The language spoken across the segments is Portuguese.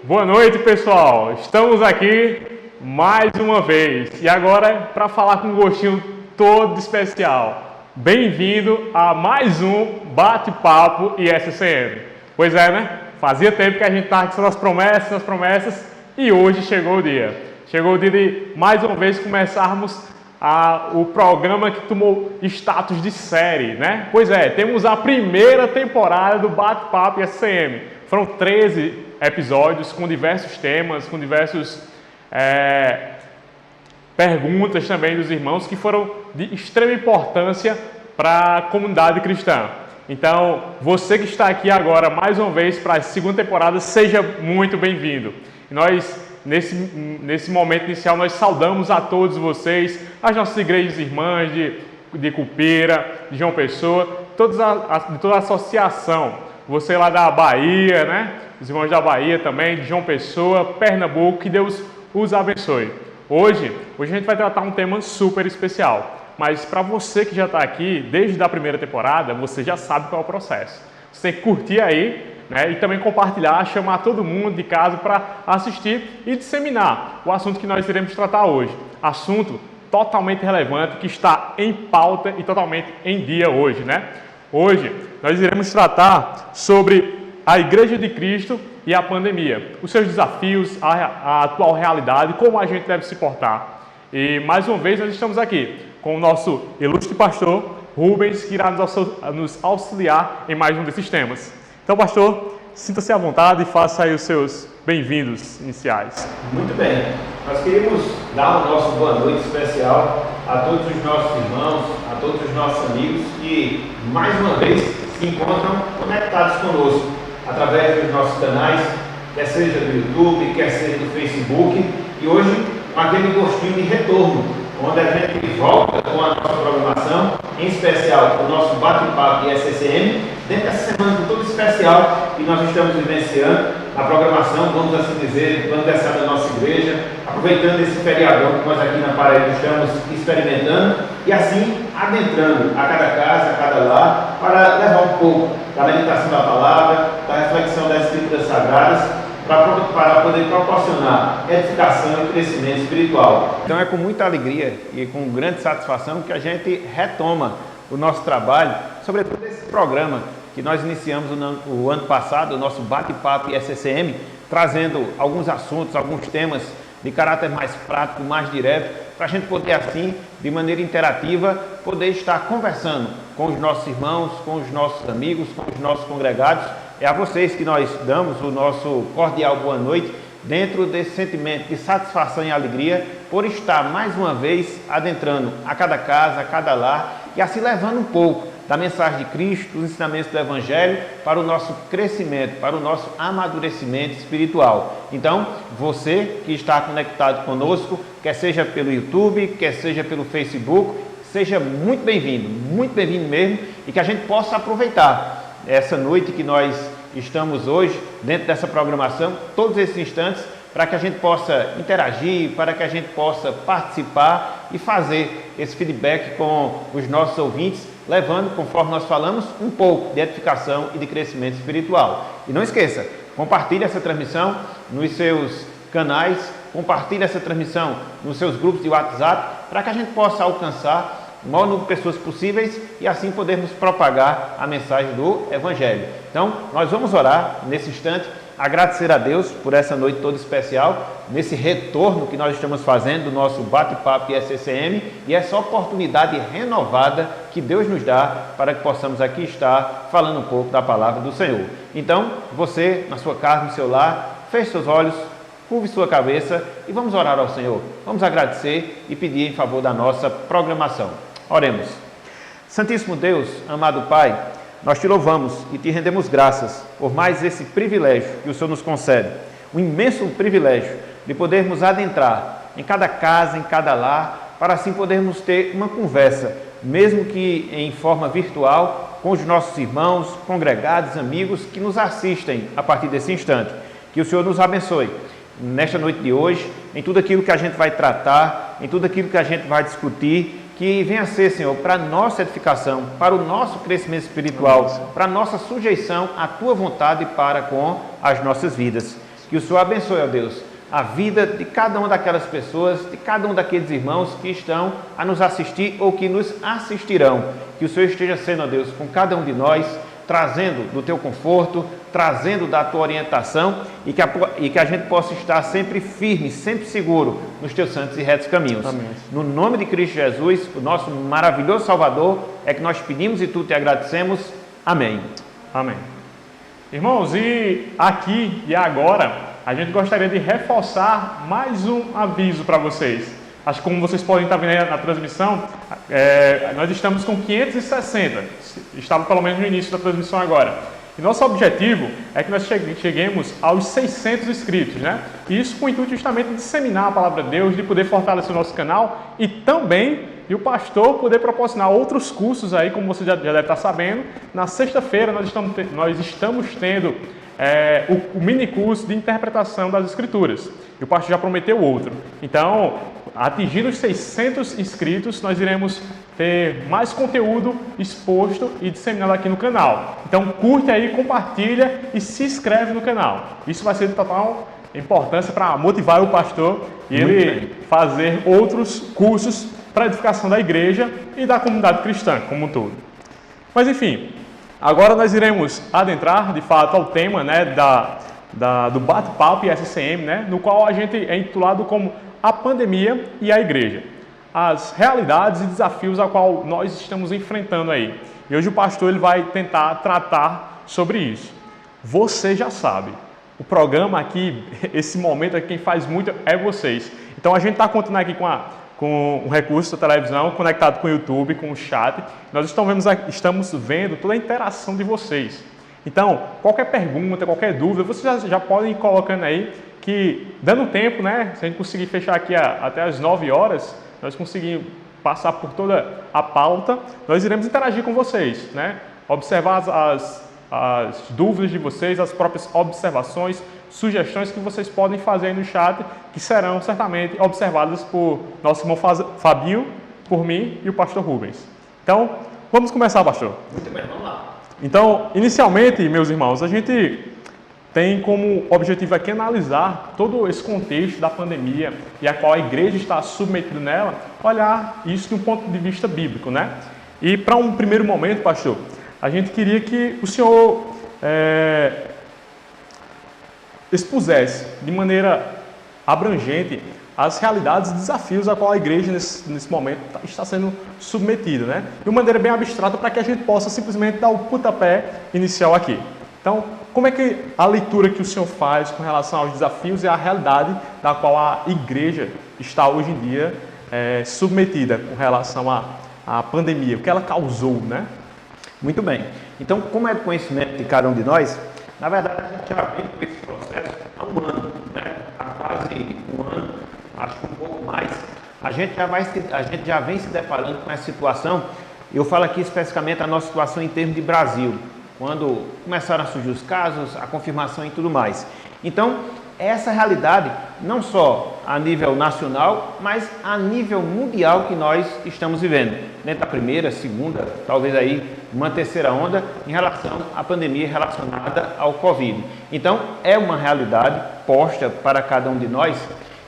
Boa noite, pessoal. Estamos aqui mais uma vez e agora para falar com um gostinho todo especial. Bem-vindo a mais um Bate-Papo ISCM. Pois é, né? Fazia tempo que a gente estava com nas promessas e hoje chegou o dia. Chegou o dia de mais uma vez começarmos o programa que tomou status de série, né? Pois é, temos a primeira temporada do Bate-Papo ISCM. Foram 13 episódios com diversos temas, com diversas perguntas também dos irmãos que foram de extrema importância para a comunidade cristã. Então, você que está aqui agora mais uma vez para a segunda temporada, seja muito bem-vindo. Nós, nesse momento inicial, nós saudamos a todos vocês, as nossas igrejas irmãs de Cupira, de João Pessoa, de toda a associação. Você lá da Bahia, né? Os irmãos da Bahia também, de João Pessoa, Pernambuco, que Deus os abençoe. Hoje a gente vai tratar um tema super especial, mas para você que já está aqui desde a primeira temporada, você já sabe qual é o processo. Você tem que curtir aí, né? E também compartilhar, chamar todo mundo de casa para assistir e disseminar o assunto que nós iremos tratar hoje. Assunto totalmente relevante, que está em pauta e totalmente em dia hoje, né? Hoje nós iremos tratar sobre a Igreja de Cristo e a pandemia, os seus desafios, a atual realidade, como a gente deve se portar. E mais uma vez nós estamos aqui com o nosso ilustre pastor Rubens, que irá nos auxiliar em mais um desses temas. Então, pastor, sinta-se à vontade e faça aí os seus bem-vindos iniciais. Muito bem, nós queremos dar o nosso boa noite especial a todos os nossos irmãos, a todos os nossos amigos que mais uma vez se encontram conectados conosco através dos nossos canais, quer seja do YouTube, quer seja do Facebook, e hoje com aquele gostinho de retorno, onde a gente volta com a nossa programação, em especial o nosso bate-papo ISCM, dentro dessa semana toda especial que nós estamos vivenciando, a programação, vamos assim dizer, do aniversário da nossa igreja, aproveitando esse feriadão que nós aqui na Paraíba estamos experimentando, e assim adentrando a cada casa, a cada lar, para levar um pouco da meditação da palavra, da reflexão das Escrituras Sagradas, para poder proporcionar edificação e crescimento espiritual. Então é com muita alegria e com grande satisfação que a gente retoma o nosso trabalho, sobretudo esse programa que nós iniciamos o ano passado, o nosso Bate-Papo ISCM, trazendo alguns assuntos, alguns temas de caráter mais prático, mais direto, para a gente poder assim, de maneira interativa, poder estar conversando com os nossos irmãos, com os nossos amigos, com os nossos congregados. É a vocês que nós damos o nosso cordial boa noite, dentro desse sentimento de satisfação e alegria, por estar mais uma vez adentrando a cada casa, a cada lar, e assim levando um pouco da mensagem de Cristo, dos ensinamentos do Evangelho, para o nosso crescimento, para o nosso amadurecimento espiritual. Então, você que está conectado conosco, quer seja pelo YouTube, quer seja pelo Facebook, seja muito bem-vindo mesmo, e que a gente possa aproveitar essa noite que nós estamos hoje, dentro dessa programação, todos esses instantes, para que a gente possa interagir, para que a gente possa participar e fazer esse feedback com os nossos ouvintes, levando, conforme nós falamos, um pouco de edificação e de crescimento espiritual. E não esqueça, compartilhe essa transmissão nos seus canais, compartilhe essa transmissão nos seus grupos de WhatsApp, para que a gente possa alcançar o maior número de pessoas possíveis e assim podermos propagar a mensagem do Evangelho. Então, nós vamos orar nesse instante, agradecer a Deus por essa noite toda especial, nesse retorno que nós estamos fazendo do nosso Bate-Papo ISCM, e essa oportunidade renovada que Deus nos dá para que possamos aqui estar falando um pouco da palavra do Senhor. Então, você, na sua casa, no seu lar, feche seus olhos, curve sua cabeça e vamos orar ao Senhor. Vamos agradecer e pedir em favor da nossa programação. Oremos. Santíssimo Deus, amado Pai, nós te louvamos e te rendemos graças por mais esse privilégio que o Senhor nos concede, um imenso privilégio de podermos adentrar em cada casa, em cada lar, para assim podermos ter uma conversa, mesmo que em forma virtual, com os nossos irmãos, congregados, amigos que nos assistem a partir desse instante. Que o Senhor nos abençoe nesta noite de hoje, em tudo aquilo que a gente vai tratar, em tudo aquilo que a gente vai discutir, que venha a ser, Senhor, para a nossa edificação, para o nosso crescimento espiritual, para a nossa sujeição à Tua vontade para com as nossas vidas. Que o Senhor abençoe, ó Deus, a vida de cada uma daquelas pessoas, de cada um daqueles irmãos que estão a nos assistir ou que nos assistirão. Que o Senhor esteja sendo, ó Deus, com cada um de nós, trazendo do teu conforto, trazendo da tua orientação e que a gente possa estar sempre firme, sempre seguro nos teus santos e retos caminhos. Amém. No nome de Cristo Jesus, o nosso maravilhoso Salvador, é que nós pedimos e tu te agradecemos. Amém. Amém. Irmãos, e aqui e agora, a gente gostaria de reforçar mais um aviso para vocês. Acho que como vocês podem estar vendo aí na transmissão, nós estamos com 560, estava pelo menos no início da transmissão agora. E nosso objetivo é que nós cheguemos aos 600 inscritos, né? E isso com o intuito justamente de disseminar a palavra de Deus, de poder fortalecer o nosso canal e também de o pastor poder proporcionar outros cursos aí, como você já deve estar sabendo. Na sexta-feira nós estamos tendo o mini curso de interpretação das Escrituras. E o pastor já prometeu outro. Então, atingindo os 600 inscritos, nós iremos ter mais conteúdo exposto e disseminado aqui no canal. Então, curte aí, compartilha e se inscreve no canal. Isso vai ser de total importância para motivar o pastor e ele fazer outros cursos para a edificação da igreja e da comunidade cristã como um todo. Mas, enfim, agora nós iremos adentrar, de fato, ao tema, né, do bate-papo e SCM, né, no qual a gente é intitulado como a pandemia e a igreja. As realidades e desafios a qual nós estamos enfrentando aí. E hoje o pastor ele vai tentar tratar sobre isso. Você já sabe, o programa aqui, esse momento aqui, quem faz muito é vocês. Então a gente está contando aqui com o recurso da televisão, conectado com o YouTube, com o chat. Nós estamos vendo toda a interação de vocês. Então, qualquer pergunta, qualquer dúvida, vocês já podem ir colocando aí, que dando tempo, né, se a gente conseguir fechar aqui até as 9 horas, nós conseguimos passar por toda a pauta, nós iremos interagir com vocês, né, observar as dúvidas de vocês, as próprias observações, sugestões que vocês podem fazer aí no chat, que serão certamente observadas por nosso irmão Fabinho, por mim e o pastor Rubens. Então, vamos começar, pastor. Muito bem, vamos lá. Então, inicialmente, meus irmãos, a gente tem como objetivo aqui analisar todo esse contexto da pandemia e a qual a igreja está submetida nela, olhar isso de um ponto de vista bíblico, né? E para um primeiro momento, pastor, a gente queria que o senhor expusesse de maneira abrangente as realidades e desafios a qual a igreja nesse momento está sendo submetida, né? De uma maneira bem abstrata para que a gente possa simplesmente dar o pontapé inicial aqui. Então, como é que a leitura que o senhor faz com relação aos desafios e à realidade da qual a igreja está hoje em dia submetida com relação à pandemia, o que ela causou, né? Muito bem. Então, como é do conhecimento de cada um de nós, na verdade a gente já vem com esse processo há um ano, né? Há quase um ano, acho que um pouco mais. A gente já vem se deparando com essa situação. Eu falo aqui especificamente a nossa situação em termos de Brasil, quando começaram a surgir os casos, a confirmação e tudo mais. Então, essa realidade, não só a nível nacional, mas a nível mundial que nós estamos vivendo, dentro da primeira, segunda, talvez aí uma terceira onda, em relação à pandemia relacionada ao Covid. Então, é uma realidade posta para cada um de nós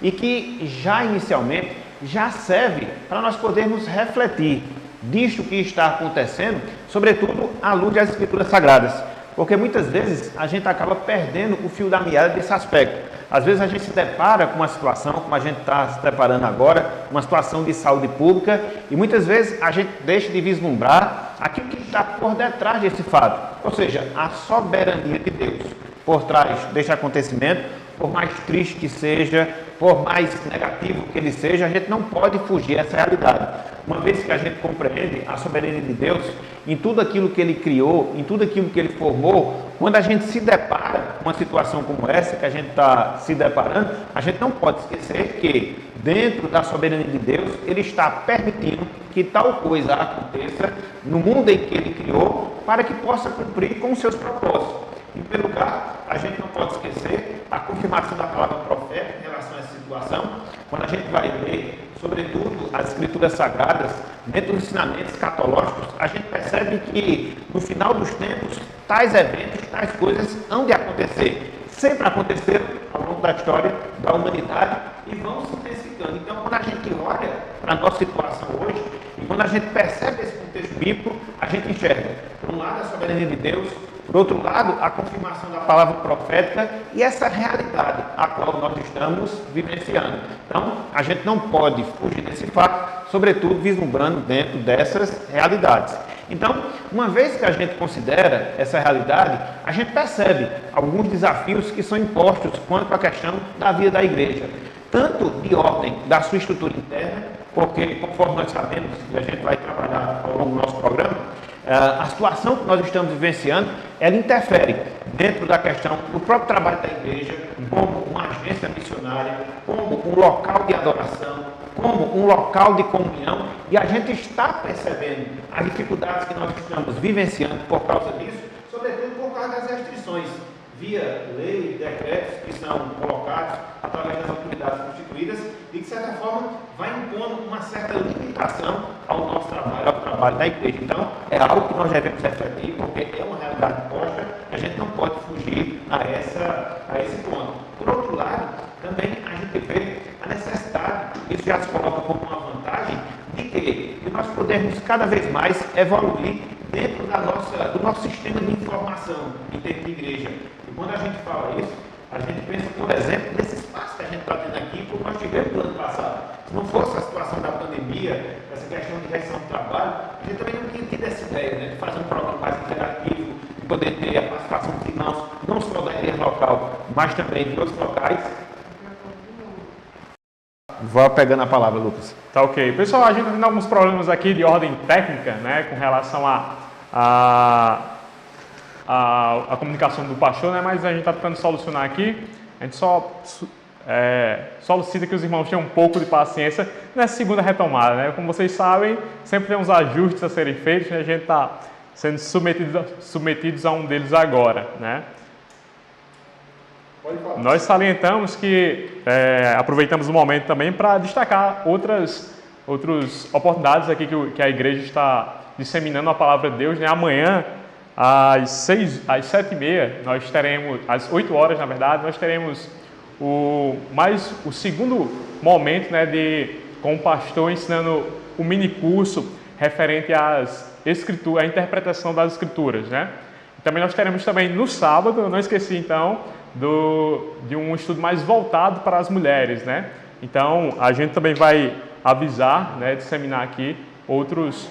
e que já inicialmente já serve para nós podermos refletir disto que está acontecendo, sobretudo à luz das Escrituras Sagradas. Porque muitas vezes a gente acaba perdendo o fio da meada desse aspecto. Às vezes a gente se depara com uma situação, como a gente está se deparando agora, uma situação de saúde pública, e muitas vezes a gente deixa de vislumbrar aquilo que está por detrás desse fato. Ou seja, a soberania de Deus por trás deste acontecimento, por mais triste que seja, por mais negativo que ele seja, a gente não pode fugir dessa realidade. Uma vez que a gente compreende a soberania de Deus em tudo aquilo que ele criou, em tudo aquilo que ele formou, quando a gente se depara com uma situação como essa que a gente está se deparando, a gente não pode esquecer que dentro da soberania de Deus, ele está permitindo que tal coisa aconteça no mundo em que ele criou, para que possa cumprir com os seus propósitos. Em primeiro lugar, a gente não pode esquecer a confirmação da palavra profética em relação a essa situação, quando a gente vai ler, sobretudo, as Escrituras Sagradas, dentro dos ensinamentos escatológicos, a gente percebe que, no final dos tempos, tais eventos, tais coisas hão de acontecer. Sempre aconteceram ao longo da história da humanidade e vão se intensificando. Então, quando a gente olha para a nossa situação hoje, e quando a gente percebe esse contexto bíblico, a gente enxerga, por um lado, a soberania de Deus, por outro lado, a confirmação da palavra profética e essa realidade a qual nós estamos vivenciando. Então, a gente não pode fugir desse fato, sobretudo vislumbrando dentro dessas realidades. Então, uma vez que a gente considera essa realidade, a gente percebe alguns desafios que são impostos quanto à questão da vida da igreja, tanto de ordem da sua estrutura interna, porque, conforme nós sabemos, e a gente vai trabalhar ao longo do nosso programa, a situação que nós estamos vivenciando, ela interfere dentro da questão do próprio trabalho da igreja, como uma agência missionária, como um local de adoração, como um local de comunhão, e a gente está percebendo as dificuldades que nós estamos vivenciando por causa disso, sobretudo por causa das restrições, via lei, decretos que são colocados através das autoridades constituídas e que, de certa forma, vai impondo uma certa limitação ao nosso trabalho, ao trabalho da igreja. Então, é algo que nós devemos refletir, porque é uma realidade posta, a gente não pode fugir a esse ponto. Por outro lado, também a gente vê a necessidade, isso já se coloca como uma vantagem, de nós podermos cada vez mais evoluir dentro do nosso sistema de informação em termos de igreja. E quando a gente fala isso, a gente pensa, por exemplo, nesse espaço que a gente está tendo aqui, como nós tivemos no ano passado. Se não fosse a situação da pandemia, essa questão de restrição do trabalho, a gente também não tinha tido essa ideia, né, de fazer um programa mais interativo, de poder ter a participação de irmãos, não só da igreja local, mas também de outros locais. Vá pegando a palavra, Lucas. Tá ok. Pessoal, a gente está tendo alguns problemas aqui de ordem técnica, né, com relação a comunicação do pastor, né, mas a gente está tentando solucionar aqui. A gente só solicita que os irmãos tenham um pouco de paciência nessa segunda retomada, né? Como vocês sabem, sempre tem uns ajustes a serem feitos, né? A gente está sendo submetidos a um deles agora, né? Nós salientamos que aproveitamos o momento também para destacar outras oportunidades aqui que a igreja está disseminando a palavra de Deus, né? Amanhã, às 7h30, nós teremos, às 8 horas, na verdade, nós teremos o segundo momento, né, com o pastor ensinando o mini curso referente às escrituras, à interpretação das escrituras, né? Também nós teremos também no sábado, eu não esqueci então, de um estudo mais voltado para as mulheres, né? Então, a gente também vai avisar, né, disseminar aqui outras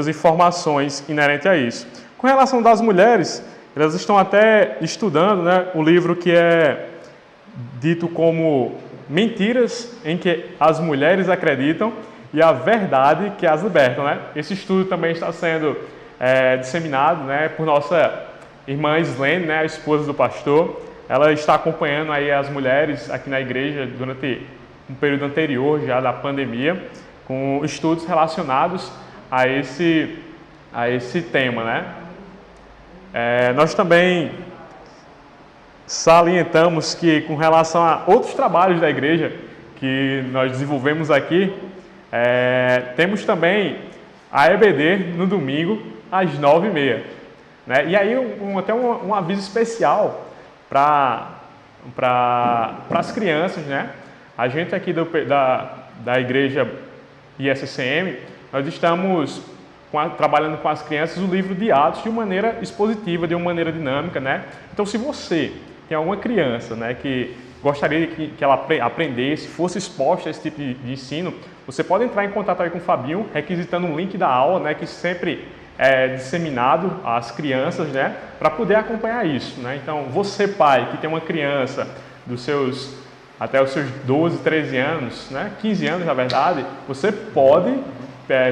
informações inerentes a isso. Com relação das mulheres, elas estão até estudando, né, o livro que é dito como Mentiras em que as Mulheres Acreditam e a Verdade que as Libertam, né? Esse estudo também está sendo disseminado, né, por nossa irmã Islene, né, a esposa do pastor. Ela está acompanhando aí as mulheres aqui na igreja durante um período anterior já da pandemia, com estudos relacionados a esse tema, né? Nós também salientamos que, com relação a outros trabalhos da igreja que nós desenvolvemos aqui, temos também a EBD no domingo às 9h30, né? E aí até um aviso especial para as crianças, né? A gente aqui da igreja ISCM, nós estamos trabalhando com as crianças o livro de Atos de uma maneira expositiva, de uma maneira dinâmica, né? Então, se você tem alguma criança, né, que gostaria que ela aprendesse, fosse exposta a esse tipo de ensino, você pode entrar em contato aí com o Fabinho, requisitando um link da aula, né, que sempre é disseminado às crianças, né, para poder acompanhar isso, né? Então, você, pai, que tem uma criança até os seus 12, 13 anos, né, 15 anos, na verdade, você pode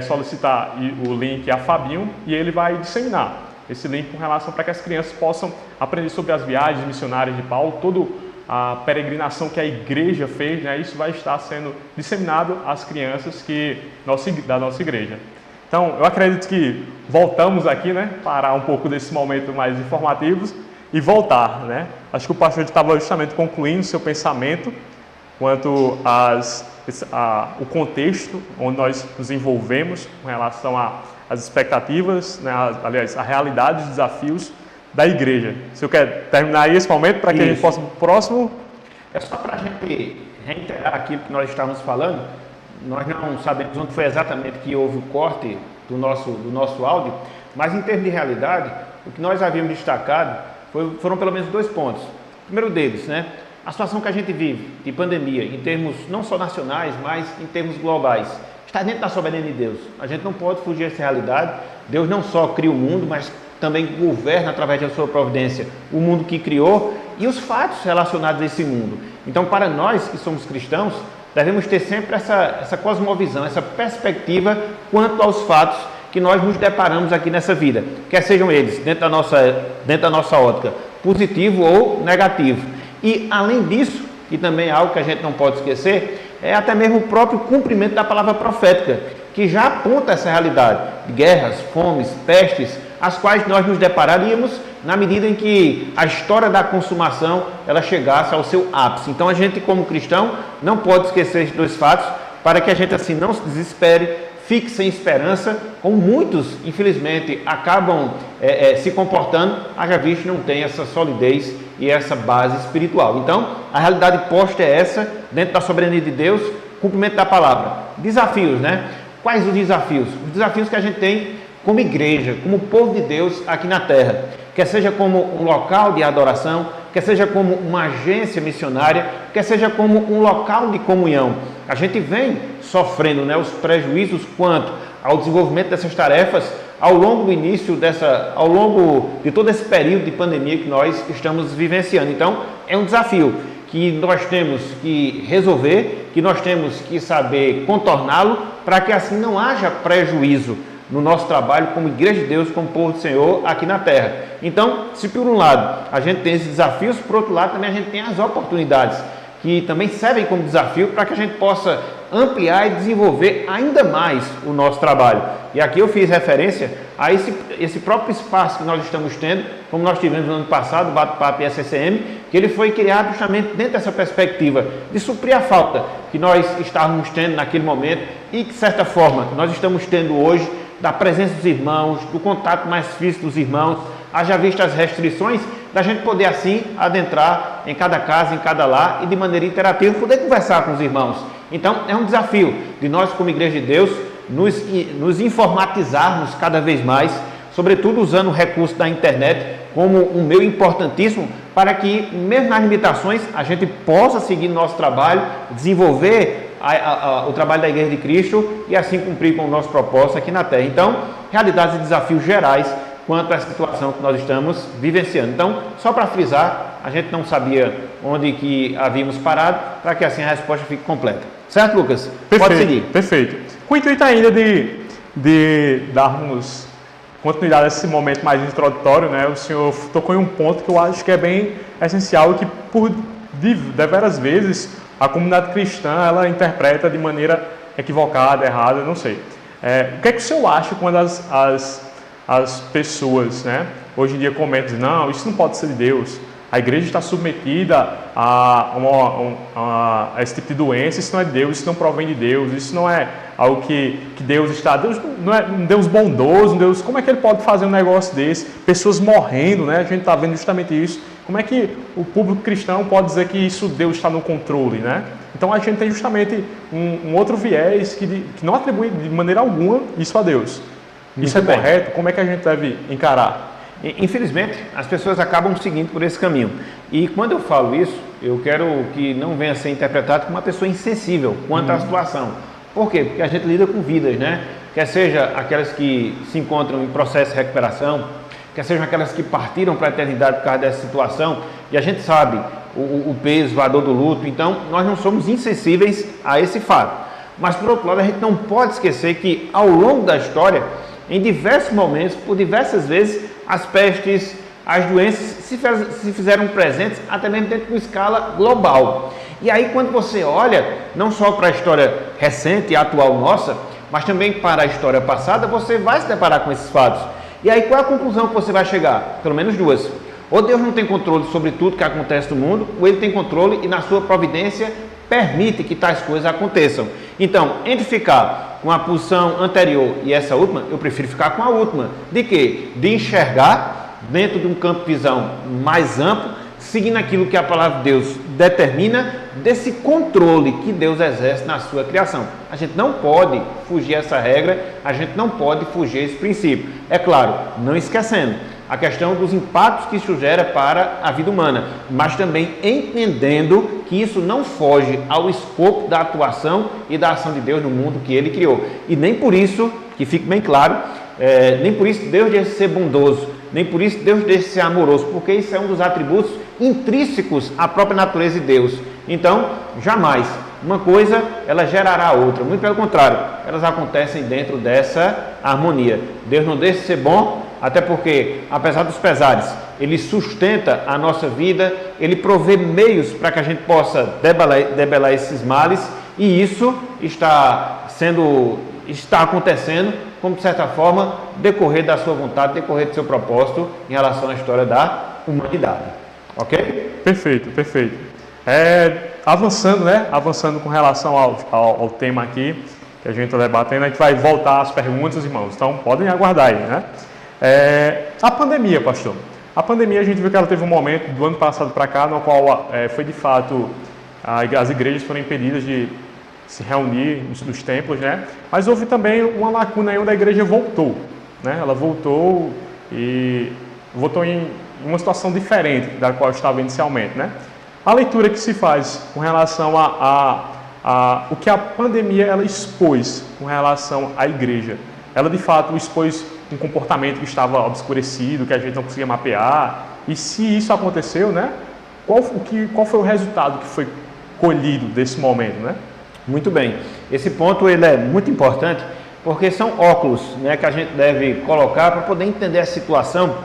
solicitar o link a Fabinho e ele vai disseminar esse link com relação para que as crianças possam aprender sobre as viagens missionárias de Paulo, toda a peregrinação que a igreja fez, né? Isso vai estar sendo disseminado às crianças da nossa igreja. Então, eu acredito que voltamos aqui, né, parar um pouco desse momento mais informativos e voltar, né? Acho que o pastor estava justamente concluindo seu pensamento quanto o contexto onde nós nos envolvemos com relação às expectativas, né, aliás, a realidade dos desafios da igreja. Se eu quer terminar aí esse momento para que a gente possa ir para o próximo. É só para a gente reiterar aquilo que nós estávamos falando. Nós não sabemos onde foi exatamente que houve o corte do nosso áudio, mas em termos de realidade, o que nós havíamos destacado foram pelo menos 2 pontos. O primeiro deles, né? A situação que a gente vive de pandemia, em termos não só nacionais, mas em termos globais, está dentro da soberania de Deus. A gente não pode fugir dessa realidade. Deus não só cria o mundo, mas também governa através da sua providência o mundo que criou e os fatos relacionados a esse mundo. Então, para nós que somos cristãos, devemos ter sempre essa cosmovisão, essa perspectiva quanto aos fatos que nós nos deparamos aqui nessa vida, quer sejam eles dentro da nossa ótica, positivo ou negativo. E além disso, que também é algo que a gente não pode esquecer, é até mesmo o próprio cumprimento da palavra profética, que já aponta essa realidade de guerras, fomes, pestes, as quais nós nos depararíamos na medida em que a história da consumação ela chegasse ao seu ápice. Então a gente, como cristão, não pode esquecer esses 2 fatos para que a gente assim não se desespere, fique sem esperança, como muitos, infelizmente, acabam se comportando, haja visto não tem essa solidez e essa base espiritual. Então, a realidade posta é essa, dentro da soberania de Deus, cumprimento da palavra. Desafios, né? Quais os desafios? Os desafios que a gente tem como igreja, como povo de Deus aqui na terra, quer seja como um local de adoração, quer seja como uma agência missionária, quer seja como um local de comunhão. A gente vem sofrendo, né, os prejuízos quanto ao desenvolvimento dessas tarefas ao longo de todo esse período de pandemia que nós estamos vivenciando. Então, é um desafio que nós temos que resolver, que nós temos que saber contorná-lo, para que assim não haja prejuízo no nosso trabalho como igreja de Deus, como povo do Senhor aqui na terra. Então, se por um lado a gente tem esses desafios, por outro lado também a gente tem as oportunidades, que também servem como desafio para que a gente possa ampliar e desenvolver ainda mais o nosso trabalho. E aqui eu fiz referência a esse próprio espaço que nós estamos tendo, como nós tivemos no ano passado, o Bate-Papo SCM, que ele foi criado justamente dentro dessa perspectiva de suprir a falta que nós estávamos tendo naquele momento e que, de certa forma, nós estamos tendo hoje da presença dos irmãos, do contato mais físico dos irmãos, haja visto as restrições, da gente poder assim adentrar em cada casa, em cada lar e de maneira interativa poder conversar com os irmãos. Então é um desafio de nós como Igreja de Deus nos informatizarmos cada vez mais, sobretudo usando o recurso da internet como um meio importantíssimo para que, mesmo nas limitações, a gente possa seguir nosso trabalho, desenvolver o trabalho da Igreja de Cristo e assim cumprir com o nosso propósito aqui na Terra. Então, realidades e desafios gerais quanto à situação que nós estamos vivenciando. Então, só para frisar, a gente não sabia onde que havíamos parado, para que assim a resposta fique completa. Certo, Lucas? Perfeito, pode seguir. Perfeito. Com o intuito ainda de darmos continuidade a esse momento mais introdutório, né? O senhor tocou em um ponto que eu acho que é bem essencial e que por diversas vezes a comunidade cristã ela interpreta de maneira equivocada, errada, não sei. O que é que o senhor acha quando as pessoas, né, hoje em dia comentam, não, isso não pode ser de Deus, a igreja está submetida a esse tipo de doença, isso não é de Deus, isso não provém de Deus, isso não é algo que Deus está... Deus não é um Deus bondoso, Deus, como é que ele pode fazer um negócio desse? Pessoas morrendo, né? A gente está vendo justamente isso. Como é que o público cristão pode dizer que isso Deus está no controle, né? Então a gente tem justamente um outro viés que não atribui de maneira alguma isso a Deus. Isso é correto? Como é que a gente deve encarar? Infelizmente, as pessoas acabam seguindo por esse caminho. E quando eu falo isso, eu quero que não venha a ser interpretado como uma pessoa insensível quanto à situação. Por quê? Porque a gente lida com vidas, né? Quer seja aquelas que se encontram em processo de recuperação, quer sejam aquelas que partiram para a eternidade por causa dessa situação, e a gente sabe o peso, a dor do luto, então nós não somos insensíveis a esse fato. Mas, por outro lado, a gente não pode esquecer que, ao longo da história, em diversos momentos, por diversas vezes, as pestes, as doenças se fizeram presentes até mesmo dentro de uma escala global. E aí, quando você olha, não só para a história recente e atual nossa, mas também para a história passada, você vai se deparar com esses fatos. E aí, qual é a conclusão que você vai chegar? Pelo menos duas. Ou Deus não tem controle sobre tudo que acontece no mundo, ou Ele tem controle e, na sua providência, permite que tais coisas aconteçam. Então, entre ficar com a posição anterior e essa última, eu prefiro ficar com a última. De quê? De enxergar dentro de um campo de visão mais amplo, seguindo aquilo que a palavra de Deus determina, desse controle que Deus exerce na sua criação. A gente não pode fugir essa regra, a gente não pode fugir esse princípio. É claro, não esquecendo a questão dos impactos que isso gera para a vida humana, mas também entendendo que isso não foge ao escopo da atuação e da ação de Deus no mundo que Ele criou. E nem por isso, que fique bem claro, nem por isso Deus deixa de ser bondoso, nem por isso Deus deixa de ser amoroso, porque isso é um dos atributos intrínsecos à própria natureza de Deus. Então, jamais uma coisa ela gerará a outra, muito pelo contrário, elas acontecem dentro dessa harmonia. Deus não deixa de ser bom, até porque, apesar dos pesares, Ele sustenta a nossa vida, Ele provê meios para que a gente possa debelar esses males, e isso está acontecendo, como de certa forma, decorrer da sua vontade, decorrer do seu propósito em relação à história da humanidade. Ok? Perfeito, perfeito. Avançando com relação ao tema aqui, que a gente está debatendo, a gente vai voltar às perguntas, irmãos, então podem aguardar aí, né? A pandemia, pastor. A pandemia, a gente viu que ela teve um momento do ano passado para cá, no qual foi de fato, as igrejas foram impedidas de se reunir nos templos, né? Mas houve também uma lacuna aí onde a igreja voltou, né? Ela voltou e voltou em uma situação diferente da qual estava inicialmente, né? A leitura que se faz com relação o que a pandemia ela expôs com relação à igreja, ela de fato expôs um comportamento que estava obscurecido, que a gente não conseguia mapear, e se isso aconteceu, né? Qual foi o resultado que foi colhido desse momento, né? Muito bem. Esse ponto ele é muito importante, porque são óculos, né, que a gente deve colocar para poder entender a situação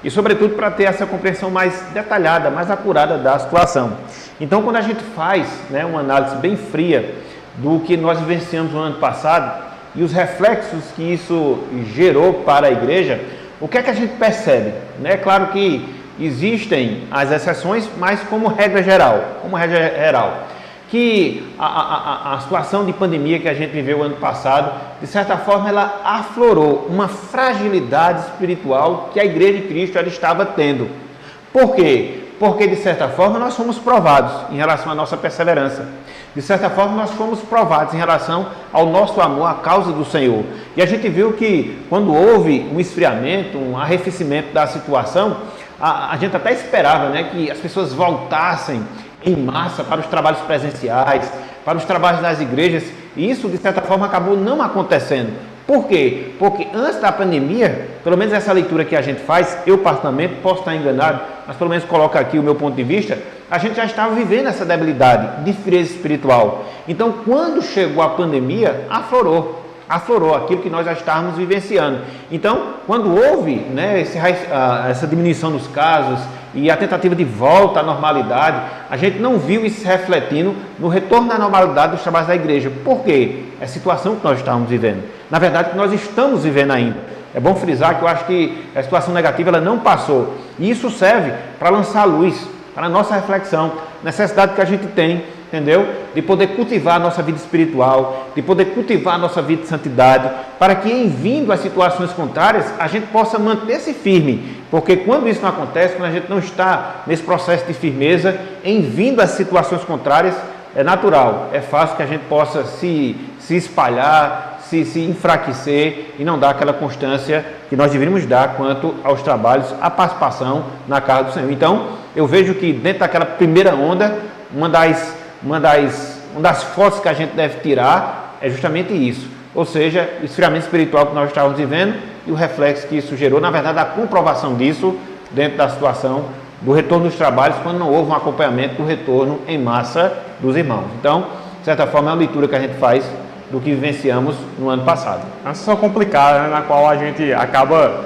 e, sobretudo, para ter essa compreensão mais detalhada, mais acurada da situação. Então, quando a gente faz, né, uma análise bem fria do que nós vivenciamos no ano passado e os reflexos que isso gerou para a igreja, o que é que a gente percebe? É claro que existem as exceções, mas como regra geral, que a situação de pandemia que a gente viveu ano passado, de certa forma, ela aflorou uma fragilidade espiritual que a Igreja de Cristo ela estava tendo. Por quê? Porque, de certa forma, nós fomos provados em relação à nossa perseverança. De certa forma, nós fomos provados em relação ao nosso amor à causa do Senhor. E a gente viu que, quando houve um esfriamento, um arrefecimento da situação, a gente até esperava, né, que as pessoas voltassem em massa para os trabalhos presenciais, para os trabalhos das igrejas, e isso de certa forma acabou não acontecendo. Por quê? Porque antes da pandemia, pelo menos essa leitura que a gente faz, eu particularmente posso estar enganado, mas pelo menos coloco aqui o meu ponto de vista, a gente já estava vivendo essa debilidade de frieza espiritual. Então, quando chegou a pandemia, aflorou aquilo que nós já estávamos vivenciando. Então, quando houve, né, essa diminuição dos casos e a tentativa de volta à normalidade, a gente não viu isso se refletindo no retorno à normalidade dos trabalhos da igreja. Por quê? É a situação que nós estávamos vivendo. Na verdade, que nós estamos vivendo ainda. É bom frisar que eu acho que a situação negativa ela não passou. E isso serve para lançar luz para a nossa reflexão, necessidade que a gente tem, entendeu? De poder cultivar a nossa vida espiritual, de poder cultivar a nossa vida de santidade, para que em vindo às situações contrárias, a gente possa manter-se firme, porque quando isso não acontece, quando a gente não está nesse processo de firmeza, em vindo às situações contrárias, é natural, é fácil que a gente possa se espalhar, se enfraquecer e não dar aquela constância que nós deveríamos dar quanto aos trabalhos, à participação na casa do Senhor. Então, eu vejo que dentro daquela primeira onda, uma das fotos que a gente deve tirar é justamente isso, ou seja, o esfriamento espiritual que nós estávamos vivendo e o reflexo que isso gerou, na verdade, a comprovação disso dentro da situação do retorno dos trabalhos, quando não houve um acompanhamento do retorno em massa dos irmãos. Então, de certa forma, é uma leitura que a gente faz do que vivenciamos no ano passado. É uma situação complicada, né, na qual a gente acaba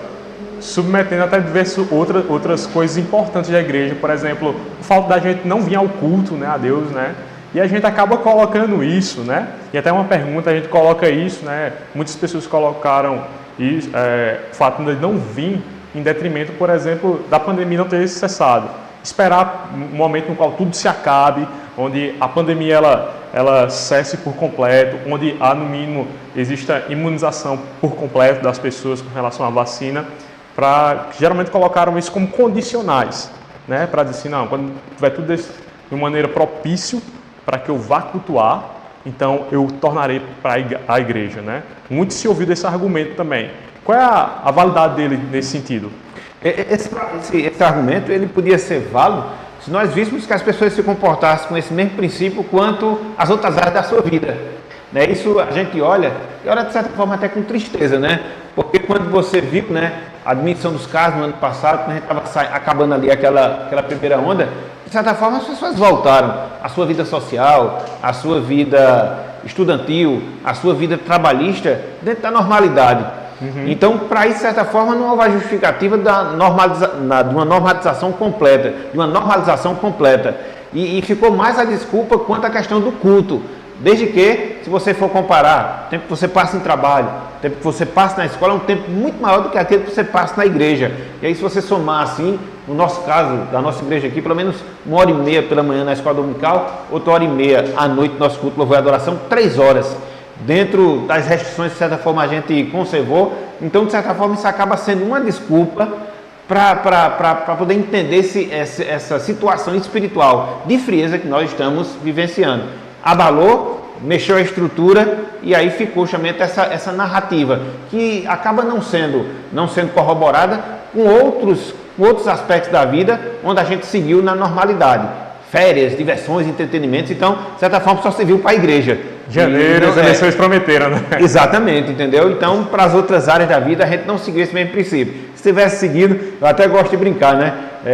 submetendo até diversas outras coisas importantes da igreja, por exemplo, o fato da gente não vir ao culto, né, a Deus, né, e a gente acaba colocando isso, né, e até uma pergunta, a gente coloca isso, né, muitas pessoas colocaram isso, o fato de não vir em detrimento, por exemplo, da pandemia não ter cessado, esperar um momento no qual tudo se acabe, onde a pandemia ela cesse por completo, onde há no mínimo exista imunização por completo das pessoas com relação à vacina, geralmente colocaram isso como condicionais, né? Para dizer assim, não, quando tiver tudo isso de uma maneira propício para que eu vá cultuar, então eu tornarei para a igreja, né? Muito se ouviu desse argumento também. Qual é a validade dele nesse sentido? Esse argumento ele podia ser válido se nós víssemos que as pessoas se comportassem com esse mesmo princípio quanto as outras áreas da sua vida. Né? Isso a gente olha, e olha de certa forma até com tristeza, né? Porque quando você viu, né, a admissão dos casos no ano passado, quando a gente estava acabando ali aquela primeira onda, de certa forma as pessoas voltaram à sua vida social, à sua vida estudantil, à sua vida trabalhista, dentro da normalidade. Então, para isso, de certa forma, não houve a justificativa de uma normalização completa, E ficou mais a desculpa quanto à questão do culto. Desde que, se você for comparar, o tempo que você passa em trabalho, o tempo que você passa na escola é um tempo muito maior do que aquele que você passa na igreja. E aí, se você somar assim, no nosso caso, da nossa igreja aqui, pelo menos 1h30 pela manhã na escola dominical, outra 1h30 à noite no nosso culto, louvor e adoração, 3 horas. Dentro das restrições, de certa forma, a gente conservou. Então, de certa forma, isso acaba sendo uma desculpa para poder entender essa situação espiritual de frieza que nós estamos vivenciando. Abalou, mexeu a estrutura e aí ficou justamente essa narrativa que acaba não sendo corroborada com outros aspectos da vida onde a gente seguiu na normalidade. Férias, diversões, entretenimentos, então, de certa forma, só serviu para a igreja. Janeiro, as eleições prometeram, né? Exatamente, entendeu? Então, para as outras áreas da vida, a gente não seguiu esse mesmo princípio. Se tivesse seguido, eu até gosto de brincar, né?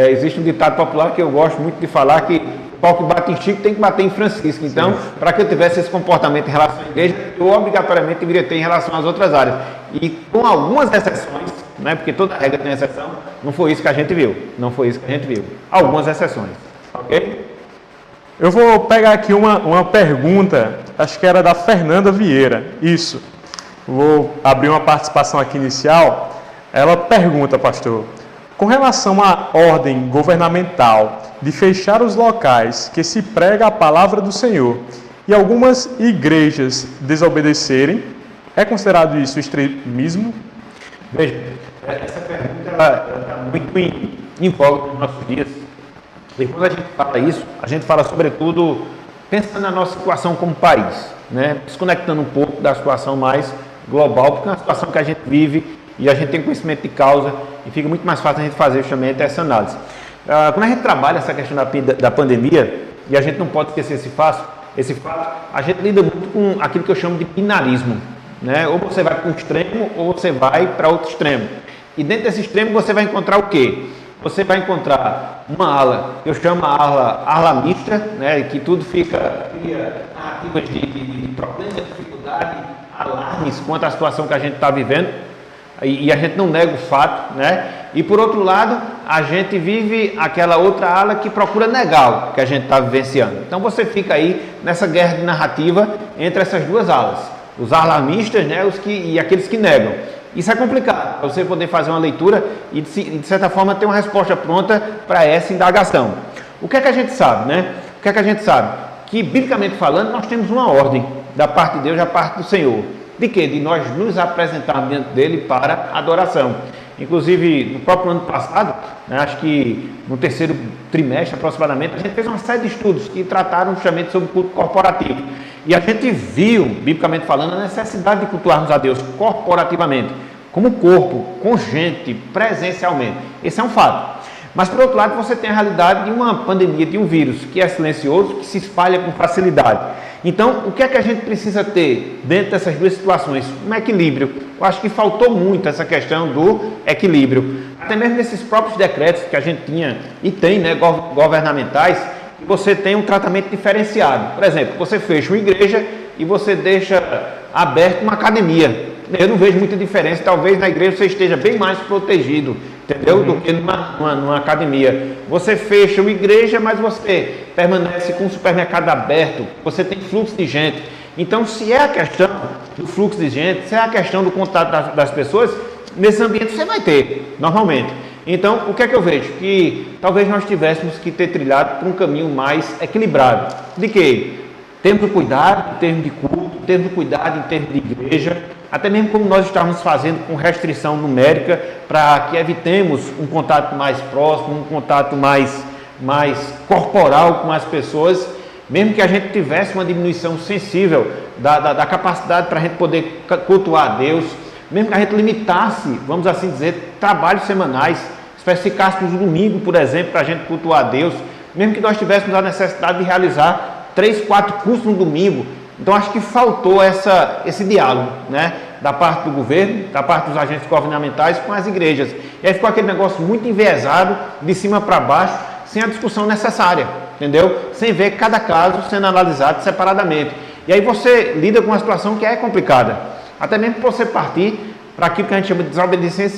Existe um ditado popular que eu gosto muito de falar, que o pau que bate em Chico tem que bater em Francisco. Então, para que eu tivesse esse comportamento em relação à igreja, eu obrigatoriamente deveria ter em relação às outras áreas. E com algumas exceções, né? Porque toda regra tem exceção, não foi isso que a gente viu. Algumas exceções. Ok? Eu vou pegar aqui uma pergunta, acho que era da Fernanda Vieira. Isso. Vou abrir uma participação aqui inicial. Ela pergunta, pastor, com relação à ordem governamental de fechar os locais que se prega a palavra do Senhor e algumas igrejas desobedecerem, é considerado isso extremismo? Veja, essa pergunta está muito em voga nos nossos dias. E quando a gente fala isso, a gente fala sobretudo pensando na nossa situação como país, né? Desconectando um pouco da situação mais global, porque é uma situação que a gente vive e a gente tem conhecimento de causa e fica muito mais fácil a gente fazer justamente essa análise. Quando a gente trabalha essa questão da pandemia, e a gente não pode esquecer esse fato, a gente lida muito com aquilo que eu chamo de binarismo, né? Ou você vai para um extremo ou você vai para outro extremo. E dentro desse extremo você vai encontrar o quê? Você vai encontrar uma ala, eu chamo a ala mista, né, que tudo cria narrativas de problemas, dificuldade, alarmes quanto à situação que a gente está vivendo, e a gente não nega o fato, né? E por outro lado, a gente vive aquela outra ala que procura negar o que a gente está vivenciando. Então você fica aí nessa guerra de narrativa entre essas duas alas, os alarmistas, né, e aqueles que negam. Isso é complicado, para você poder fazer uma leitura e, de certa forma, ter uma resposta pronta para essa indagação. O que é que a gente sabe, né? Que, biblicamente falando, nós temos uma ordem da parte de Deus e da parte do Senhor. De quê? De nós nos apresentarmos diante dele para adoração. Inclusive, no próprio ano passado, né, acho que no 3º trimestre aproximadamente, a gente fez uma série de estudos que trataram justamente sobre o culto corporativo. E a gente viu, biblicamente falando, a necessidade de cultuarmos a Deus corporativamente, como corpo, com gente, presencialmente. Esse é um fato. Mas, por outro lado, você tem a realidade de uma pandemia, de um vírus que é silencioso, que se espalha com facilidade. Então, o que é que a gente precisa ter dentro dessas duas situações? Um equilíbrio. Eu acho que faltou muito essa questão do equilíbrio. Até mesmo nesses próprios decretos que a gente tinha e tem, né, governamentais, você tem um tratamento diferenciado. Por exemplo, você fecha uma igreja e você deixa aberto uma academia. Eu não vejo muita diferença. Talvez na igreja você esteja bem mais protegido, entendeu? Do que numa academia. Você fecha uma igreja, mas você permanece com o supermercado aberto. Você tem fluxo de gente. Então, se é a questão do fluxo de gente, se é a questão do contato das pessoas, nesse ambiente você vai ter, normalmente. Então, o que é que eu vejo? Que talvez nós tivéssemos que ter trilhado por um caminho mais equilibrado. De quê? Temos cuidado em termos de culto, temos cuidado em termos de igreja, até mesmo como nós estamos fazendo com restrição numérica, para que evitemos um contato mais próximo, um contato mais corporal com as pessoas, mesmo que a gente tivesse uma diminuição sensível da capacidade para a gente poder cultuar a Deus, mesmo que a gente limitasse, vamos assim dizer, trabalhos semanais, especificássemos o domingo, por exemplo, para a gente cultuar a Deus, mesmo que nós tivéssemos a necessidade de realizar 3, 4 cursos no domingo. Então acho que faltou esse diálogo, né, da parte do governo, da parte dos agentes governamentais com as igrejas. E aí ficou aquele negócio muito enviesado, de cima para baixo, sem a discussão necessária, entendeu? Sem ver cada caso sendo analisado separadamente. E aí você lida com uma situação que é complicada, até mesmo para você partir para aquilo que a gente chama de desobediência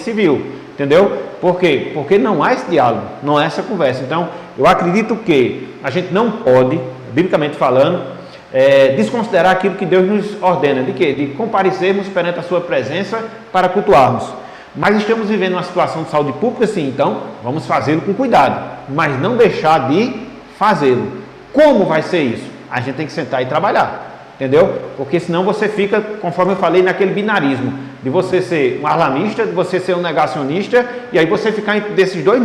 civil, entendeu? Por quê? Porque não há esse diálogo, não há essa conversa. Então, eu acredito que a gente não pode, biblicamente falando, desconsiderar aquilo que Deus nos ordena. De quê? De comparecermos perante a sua presença para cultuarmos. Mas estamos vivendo uma situação de saúde pública, sim, então vamos fazê-lo com cuidado, mas não deixar de fazê-lo. Como vai ser isso? A gente tem que sentar e trabalhar, entendeu? Porque senão você fica, conforme eu falei, naquele binarismo, de você ser um alarmista, de você ser um negacionista, e aí você ficar entre esses dois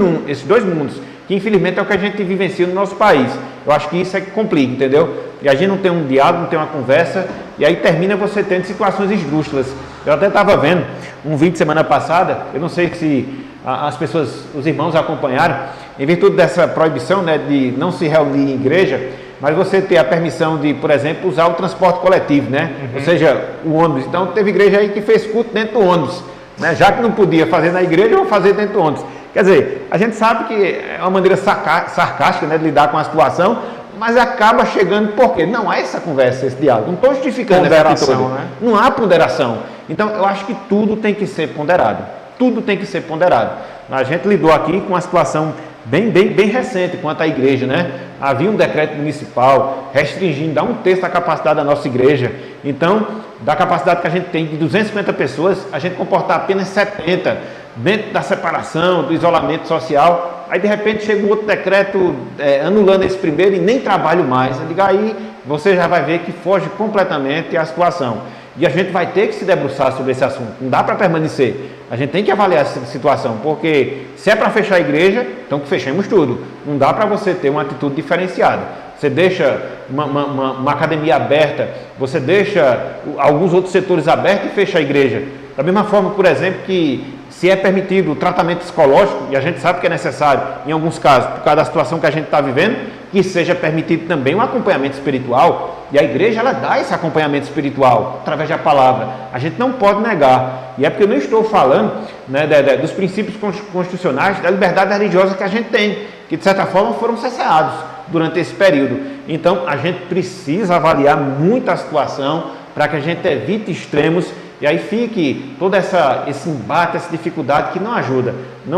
mundos, que infelizmente é o que a gente vivencia no nosso país. Eu acho que isso é que complica, entendeu? E a gente não tem um diálogo, não tem uma conversa, e aí termina você tendo situações esdrúxulas. Eu até estava vendo um vídeo semana passada, eu não sei se as pessoas, os irmãos acompanharam, em virtude dessa proibição, né, de não se reunir em igreja, mas você ter a permissão de, por exemplo, usar o transporte coletivo, né? Ou seja, o ônibus. Então teve igreja aí que fez culto dentro do ônibus, né? Já que não podia fazer na igreja, eu vou fazer dentro do ônibus. Quer dizer, a gente sabe que é uma maneira sarcástica, né, de lidar com a situação, mas acaba chegando porque não há essa conversa, esse diálogo. Não estou justificando essa atitude, né? Não há ponderação. Então, eu acho que tudo tem que ser ponderado. Tudo tem que ser ponderado. A gente lidou aqui com uma situação bem recente quanto à igreja, né? Havia um decreto municipal restringindo, dá 1/3 da capacidade da nossa igreja. Então, da capacidade que a gente tem de 250 pessoas, a gente comportar apenas 70 dentro da separação, do isolamento social. Aí de repente chega um outro decreto anulando esse primeiro e nem trabalho mais. Eu digo, aí você já vai ver que foge completamente a situação. E a gente vai ter que se debruçar sobre esse assunto. Não dá para permanecer. A gente tem que avaliar essa situação, porque se é para fechar a igreja, então que fechemos tudo. Não dá para você ter uma atitude diferenciada. Você deixa uma academia aberta, você deixa alguns outros setores abertos e fecha a igreja. Da mesma forma, por exemplo, que se é permitido o tratamento psicológico, e a gente sabe que é necessário, em alguns casos, por causa da situação que a gente está vivendo, que seja permitido também um acompanhamento espiritual, e a igreja ela dá esse acompanhamento espiritual, através da palavra. A gente não pode negar, e é porque eu não estou falando, né, dos princípios constitucionais, da liberdade religiosa que a gente tem, que de certa forma foram cessados durante esse período. Então, a gente precisa avaliar muito a situação, para que a gente evite extremos, e aí fique todo esse embate, essa dificuldade que não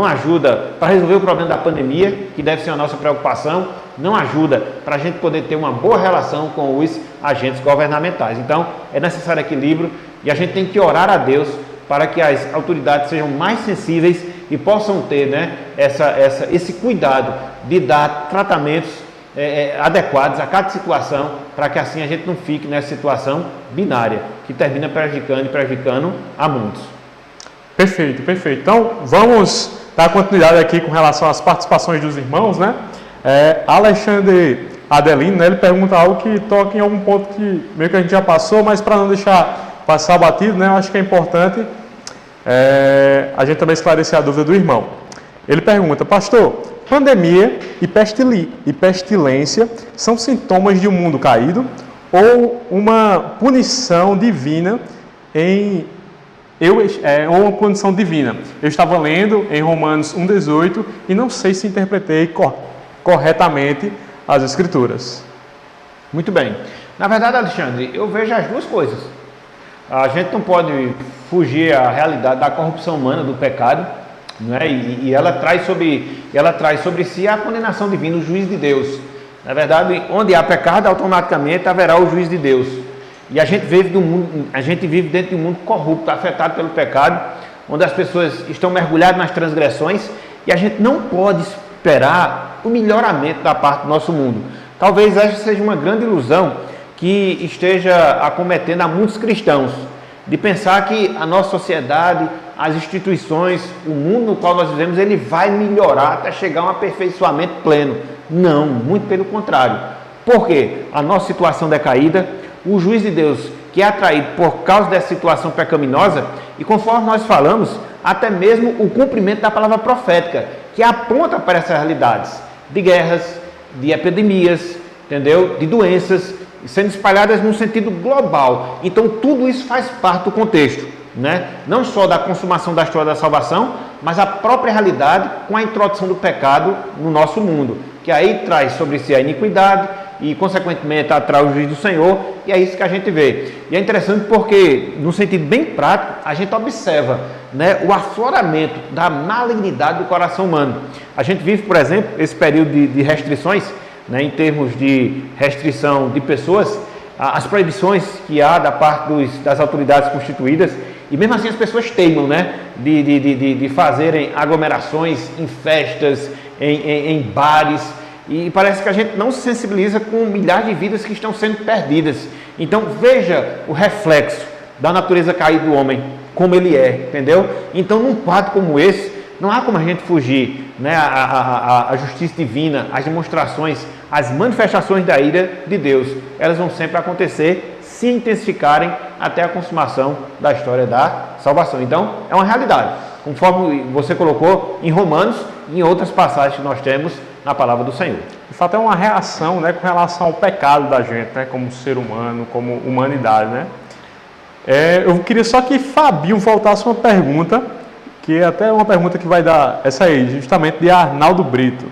ajuda para resolver o problema da pandemia, que deve ser a nossa preocupação, não ajuda para a gente poder ter uma boa relação com os agentes governamentais. Então, é necessário equilíbrio e a gente tem que orar a Deus para que as autoridades sejam mais sensíveis e possam ter, né, esse cuidado de dar tratamentos adequados a cada situação, para que assim a gente não fique nessa situação binária, que termina prejudicando a muitos. Perfeito. Então, vamos dar continuidade aqui com relação às participações dos irmãos, né? Alexandre Adelino, né, ele pergunta algo que toca em algum ponto que meio que a gente já passou, mas para não deixar passar batido, né, eu acho que é importante a gente também esclarecer a dúvida do irmão. Ele pergunta, pastor, pandemia e pestilência são sintomas de um mundo caído ou uma punição divina ou uma punição divina? Eu estava lendo em Romanos 1,18 e não sei se interpretei corretamente as Escrituras. Muito bem. Na verdade, Alexandre, eu vejo as duas coisas. A gente não pode fugir à realidade da corrupção humana, do pecado, né? E ela traz sobre si a condenação divina, o juiz de Deus. Na verdade, onde há pecado, automaticamente haverá o juiz de Deus. E a gente vive dentro de um mundo corrupto, afetado pelo pecado, onde as pessoas estão mergulhadas nas transgressões, e a gente não pode esperar o melhoramento da parte do nosso mundo. Talvez essa seja uma grande ilusão que esteja acometendo a muitos cristãos, de pensar que a nossa sociedade, as instituições, o mundo no qual nós vivemos, ele vai melhorar até chegar a um aperfeiçoamento pleno. Não, muito pelo contrário. Por quê? A nossa situação decaída, o juiz de Deus que é atraído por causa dessa situação pecaminosa, e conforme nós falamos, até mesmo o cumprimento da palavra profética, que aponta para essas realidades de guerras, de epidemias, entendeu? De doenças, sendo espalhadas num sentido global. Então tudo isso faz parte do contexto, né? Não só da consumação da história da salvação, mas a própria realidade com a introdução do pecado no nosso mundo, que aí traz sobre si a iniquidade e consequentemente atrai o juízo do Senhor, e é isso que a gente vê. E é interessante porque, no sentido bem prático, a gente observa, né, o afloramento da malignidade do coração humano. A gente vive, por exemplo, esse período de restrições, né, em termos de restrição de pessoas, as proibições que há da parte das autoridades constituídas, e mesmo assim as pessoas teimam, né, de fazerem aglomerações em festas, em bares, e parece que a gente não se sensibiliza com milhares de vidas que estão sendo perdidas. Então veja o reflexo da natureza caída do homem, como ele é, entendeu? Então num quadro como esse, não há como a gente fugir, né, a justiça divina, as demonstrações, as manifestações da ira de Deus, elas vão sempre acontecer, se intensificarem até a consumação da história da salvação. Então é uma realidade, conforme você colocou em Romanos e em outras passagens que nós temos na palavra do Senhor. De fato é uma reação, né, com relação ao pecado da gente, né, como ser humano, como humanidade, né? Eu queria só que Fabinho voltasse uma pergunta, que é até uma pergunta que vai dar, essa aí, justamente de Arnaldo Brito,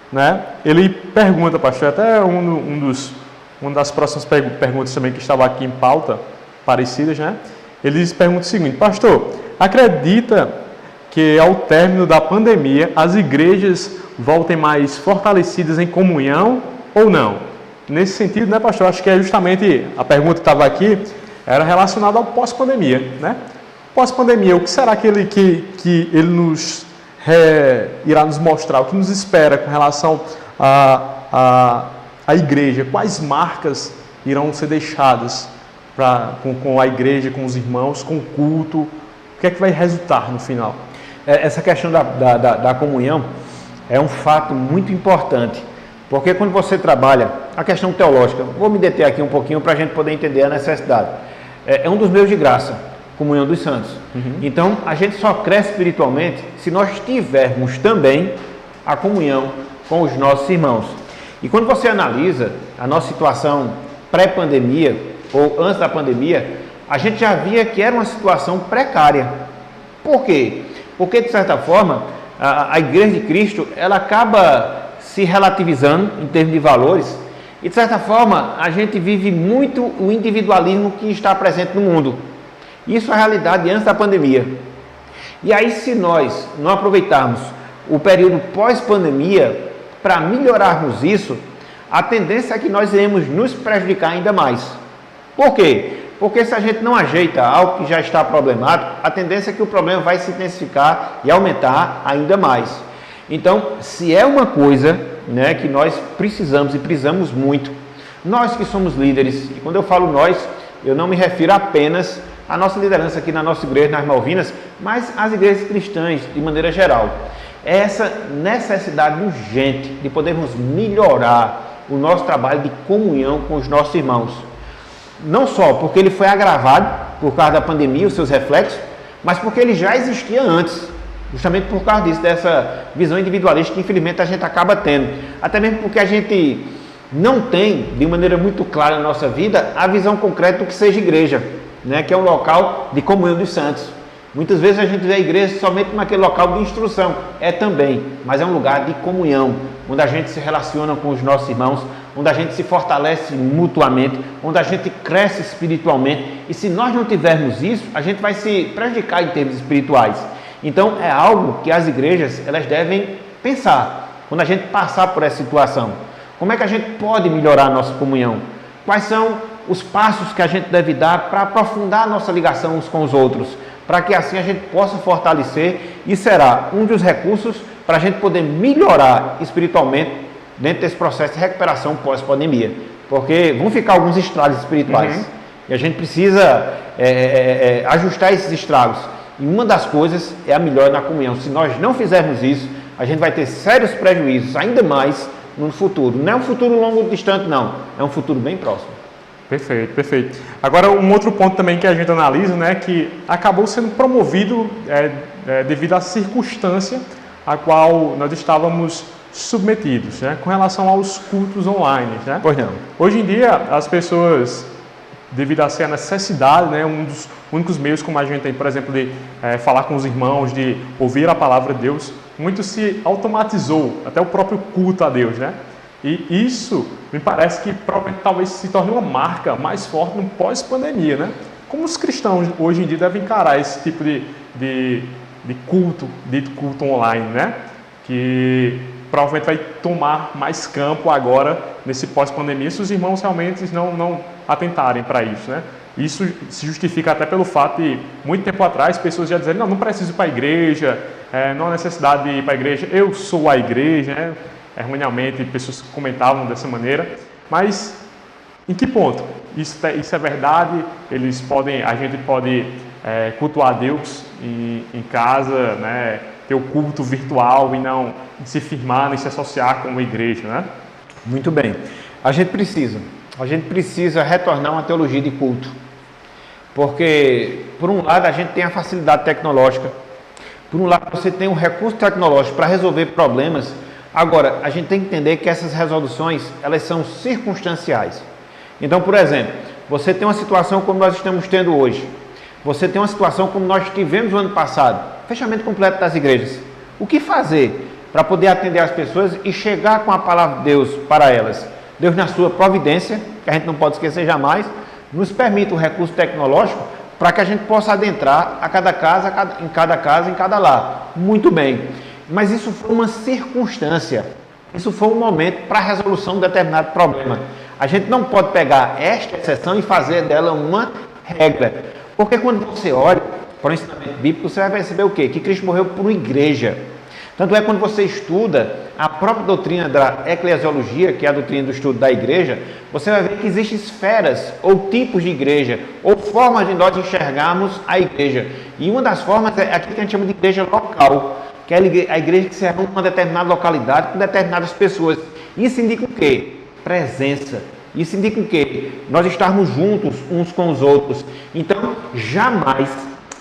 né? Ele pergunta, pastor, até uma das próximas perguntas também que estava aqui em pauta, parecidas, né? Ele pergunta o seguinte: pastor, acredita que ao término da pandemia as igrejas voltem mais fortalecidas em comunhão ou não? Nesse sentido, né, pastor, acho que é justamente a pergunta que estava aqui, era relacionada ao pós-pandemia, né? Pós-pandemia, o que será que ele irá nos mostrar? O que nos espera com relação à igreja? Quais marcas irão ser deixadas com a igreja, com os irmãos, com o culto? O que é que vai resultar no final? Essa questão da comunhão é um fato muito importante, porque quando você trabalha a questão teológica, vou me deter aqui um pouquinho para a gente poder entender a necessidade. É um dos meios de graça, comunhão dos santos. Então, a gente só cresce espiritualmente se nós tivermos também a comunhão com os nossos irmãos. E quando você analisa a nossa situação pré-pandemia ou antes da pandemia, a gente já via que era uma situação precária. Por quê? Porque, de certa forma, a Igreja de Cristo, ela acaba se relativizando em termos de valores, e de certa forma a gente vive muito o individualismo que está presente no mundo. Isso é a realidade antes da pandemia. E aí, se nós não aproveitarmos o período pós-pandemia para melhorarmos isso, a tendência é que nós iremos nos prejudicar ainda mais. Por quê? Porque se a gente não ajeita algo que já está problemático, a tendência é que o problema vai se intensificar e aumentar ainda mais. Então, se é uma coisa, né, que nós precisamos e precisamos muito, nós que somos líderes, e quando eu falo nós, eu não me refiro apenas à nossa liderança aqui na nossa igreja, nas Malvinas, mas às igrejas cristãs de maneira geral. É essa necessidade urgente de podermos melhorar o nosso trabalho de comunhão com os nossos irmãos. Não só porque ele foi agravado por causa da pandemia, os seus reflexos, mas porque ele já existia antes, justamente por causa disso, dessa visão individualista que infelizmente a gente acaba tendo. Até mesmo porque a gente não tem, de maneira muito clara na nossa vida, a visão concreta do que seja igreja, né? Que é um local de comunhão dos santos. Muitas vezes a gente vê a igreja somente naquele local de instrução, é também, mas é um lugar de comunhão, onde a gente se relaciona com os nossos irmãos, onde a gente se fortalece mutuamente, onde a gente cresce espiritualmente, e se nós não tivermos isso, a gente vai se prejudicar em termos espirituais. Então é algo que as igrejas elas devem pensar, quando a gente passar por essa situação. Como é que a gente pode melhorar a nossa comunhão? Quais são os passos que a gente deve dar para aprofundar a nossa ligação uns com os outros, para que assim a gente possa fortalecer, e será um dos recursos para a gente poder melhorar espiritualmente dentro desse processo de recuperação pós-pandemia. porque vão ficar alguns estragos espirituais. E a gente precisa ajustar esses estragos. E uma das coisas é a melhora na comunhão. Se nós não fizermos isso, a gente vai ter sérios prejuízos, ainda mais no futuro. Não é um futuro longo distante, não. É um futuro bem próximo. Perfeito, perfeito. Agora, um outro ponto também que a gente analisa, né, que acabou sendo promovido devido à circunstância a qual nós estávamos submetidos, né, com relação aos cultos online, né? Pois não. Hoje em dia, as pessoas, devido a ser a necessidade, né, um dos únicos meios como a gente tem, por exemplo, de falar com os irmãos, de ouvir a palavra de Deus, muito se automatizou, até o próprio culto a Deus, né? E isso me parece que provavelmente talvez se torne uma marca mais forte no pós-pandemia, né? Como os cristãos hoje em dia devem encarar esse tipo de culto, dito culto online, né? Que provavelmente vai tomar mais campo agora nesse pós-pandemia se os irmãos realmente não atentarem para isso, né? Isso se justifica até pelo fato de, muito tempo atrás, pessoas já dizerem, não preciso ir para a igreja, não há necessidade de ir para a igreja, eu sou a igreja, né? Erroneamente, pessoas comentavam dessa maneira, mas em que ponto? Isso é verdade? A gente pode cultuar Deus em casa, né? Ter o culto virtual e não se firmar, nem se associar com uma igreja, né? Muito bem. A gente precisa retornar a uma teologia de culto. Porque, por um lado, a gente tem a facilidade tecnológica. Por um lado, você tem um recurso tecnológico para resolver problemas. Agora, a gente tem que entender que essas resoluções, elas são circunstanciais. Então, por exemplo, você tem uma situação como nós estamos tendo hoje. Você tem uma situação como nós tivemos no ano passado. Fechamento completo das igrejas. O que fazer para poder atender as pessoas e chegar com a palavra de Deus para elas? Deus, na sua providência, que a gente não pode esquecer jamais, nos permite o recurso tecnológico para que a gente possa adentrar a cada casa, em cada lar. Muito bem. Mas isso foi uma circunstância. Isso foi um momento para a resolução de determinado problema. A gente não pode pegar esta exceção e fazer dela uma regra. Porque quando você olha para o ensinamento bíblico, você vai perceber o quê? Que Cristo morreu por uma igreja. Tanto é quando você estuda a própria doutrina da eclesiologia, que é a doutrina do estudo da igreja, você vai ver que existem esferas, ou tipos de igreja, ou formas de nós enxergarmos a igreja. E uma das formas é aquilo que a gente chama de igreja local, que é a igreja que se reúne em uma determinada localidade com determinadas pessoas. Isso indica o quê? Presença. Isso indica o quê? Nós estarmos juntos uns com os outros. Então, jamais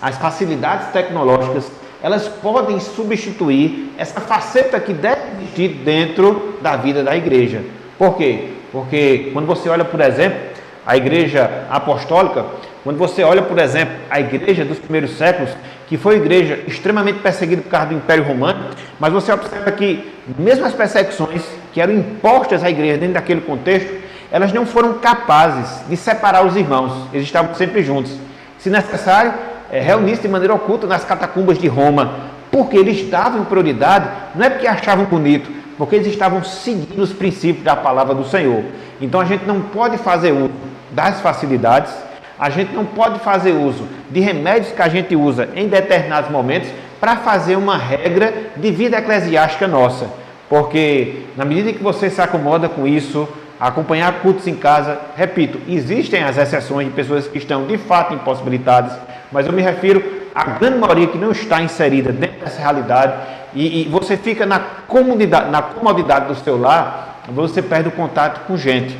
as facilidades tecnológicas elas podem substituir essa faceta que deve existir dentro da vida da igreja. Por quê? Porque quando você olha, por exemplo, a igreja apostólica, quando você olha, por exemplo, a igreja dos primeiros séculos, que foi uma igreja extremamente perseguida por causa do Império Romano, mas você observa que mesmo as perseguições que eram impostas à igreja dentro daquele contexto, elas não foram capazes de separar os irmãos, eles estavam sempre juntos. Se necessário, reunir-se de maneira oculta nas catacumbas de Roma, porque eles davam prioridade, não é porque achavam bonito, porque eles estavam seguindo os princípios da palavra do Senhor. Então a gente não pode fazer uso das facilidades, a gente não pode fazer uso de remédios que a gente usa em determinados momentos para fazer uma regra de vida eclesiástica nossa, porque na medida que você se acomoda com isso, acompanhar cultos em casa, repito, existem as exceções de pessoas que estão de fato impossibilitadas, mas eu me refiro à grande maioria que não está inserida dentro dessa realidade e você fica na comodidade do seu lar, você perde o contato com gente.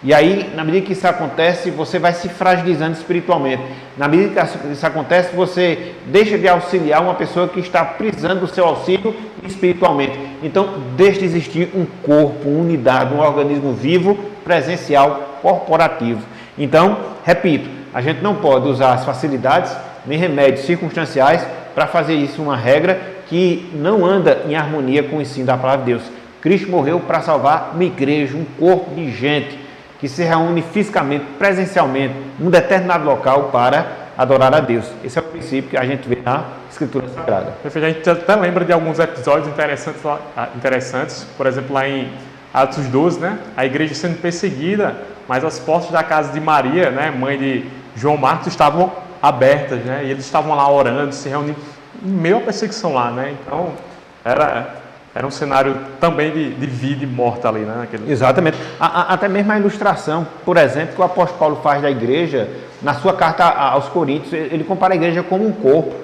E aí, na medida que isso acontece, você vai se fragilizando espiritualmente. Na medida que isso acontece, você deixa de auxiliar uma pessoa que está precisando do seu auxílio espiritualmente. Então, deixa de existir um corpo, uma unidade, um organismo vivo, presencial, corporativo. Então, repito, a gente não pode usar as facilidades nem remédios circunstanciais para fazer isso uma regra que não anda em harmonia com o ensino da palavra de Deus. Cristo morreu para salvar uma igreja, um corpo de gente que se reúne fisicamente, presencialmente, num determinado local para adorar a Deus. Esse é o princípio que a gente vê na Escritura Sagrada. Perfeito. A gente até lembra de alguns episódios interessantes, por exemplo, lá em Atos 12, né? A igreja sendo perseguida, mas as portas da casa de Maria, né, mãe de João Marcos, estavam abertas, né? E eles estavam lá orando, se reunindo em meio à perseguição lá, né? Então, Era um cenário também de vida e morte ali, né? Exatamente. Até mesmo a ilustração, por exemplo, que o apóstolo Paulo faz da igreja, na sua carta aos Coríntios, ele compara a igreja como um corpo,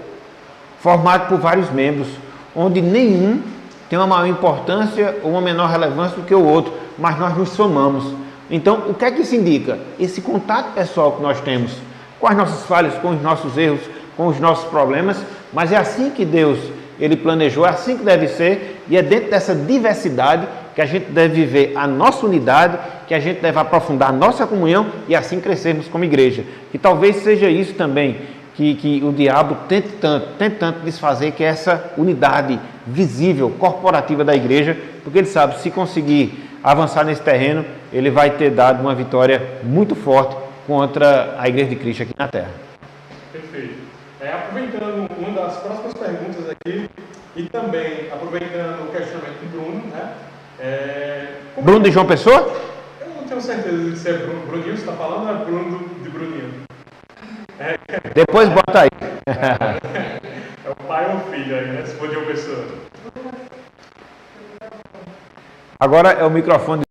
formado por vários membros, onde nenhum tem uma maior importância ou uma menor relevância do que o outro, mas nós nos somamos. Então, o que é que isso indica? Esse contato pessoal que nós temos com as nossas falhas, com os nossos erros, com os nossos problemas, mas é assim que Deus ele planejou, é assim que deve ser, e é dentro dessa diversidade que a gente deve viver a nossa unidade, que a gente deve aprofundar a nossa comunhão e assim crescermos como igreja. E talvez seja isso também que o diabo tente tanto desfazer, que é essa unidade visível, corporativa da igreja, porque ele sabe, se conseguir avançar nesse terreno, ele vai ter dado uma vitória muito forte contra a igreja de Cristo aqui na Terra. Perfeito. Aproveitando uma das próximas perguntas aqui, e também aproveitando o questionamento do Bruno, né? Bruno de João Pessoa? Eu não tenho certeza de se é Bruninho, você está falando, ou é Bruno de Bruninho? Depois bota aí. É o pai ou o filho aí, né? Se for de uma pessoa. Agora é o microfone.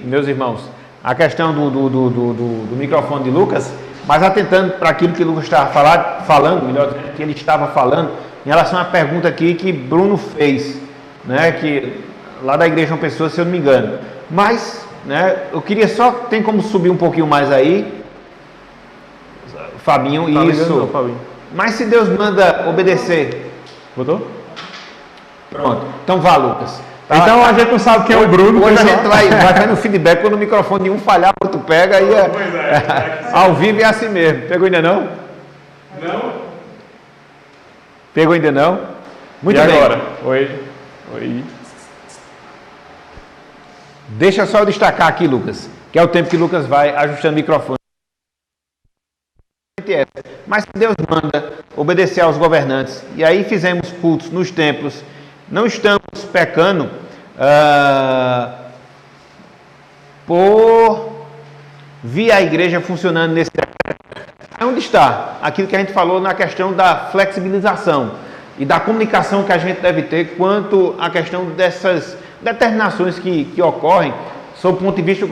Meus irmãos, a questão do microfone de Lucas, mas atentando para aquilo que Lucas estava falando, melhor, que ele estava falando, em relação à pergunta aqui que Bruno fez, né, que lá da igreja João Pessoa, se eu não me engano. Mas, né, eu queria só, tem como subir um pouquinho mais aí, Fabinho, tá isso. Ligando, não, Fabinho. Mas se Deus manda obedecer, botou? Pronto. Então vá, Lucas. Tá, então a gente não sabe quem é o Bruno. Hoje a gente vai ver no feedback, quando o microfone de um falhar, o outro pega e ao vivo é assim mesmo. Pegou ainda não? Não. Pegou ainda não? Muito e bem. Agora? Oi. Deixa só eu destacar aqui, Lucas, que é o tempo que Lucas vai ajustando o microfone. Mas se Deus manda obedecer aos governantes, e aí fizemos cultos nos templos, não estamos pecando por ver a igreja funcionando nesse... Onde está aquilo que a gente falou na questão da flexibilização e da comunicação que a gente deve ter quanto à questão dessas determinações que ocorrem sob o ponto de vista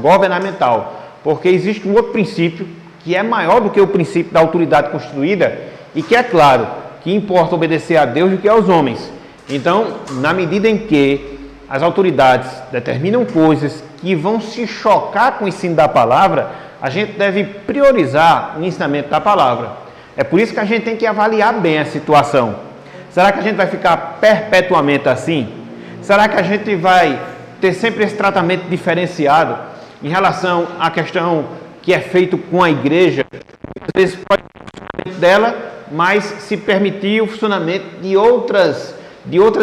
governamental, porque existe um outro princípio que é maior do que o princípio da autoridade constituída e que é claro que importa obedecer a Deus do que aos homens. Então, na medida em que as autoridades determinam coisas que vão se chocar com o ensino da palavra, a gente deve priorizar o ensinamento da palavra. É por isso que a gente tem que avaliar bem a situação. Será que a gente vai ficar perpetuamente assim? Será que a gente vai ter sempre esse tratamento diferenciado em relação à questão que é feito com a igreja? Às vezes pode ser o funcionamento dela, mas se permitir o funcionamento de outras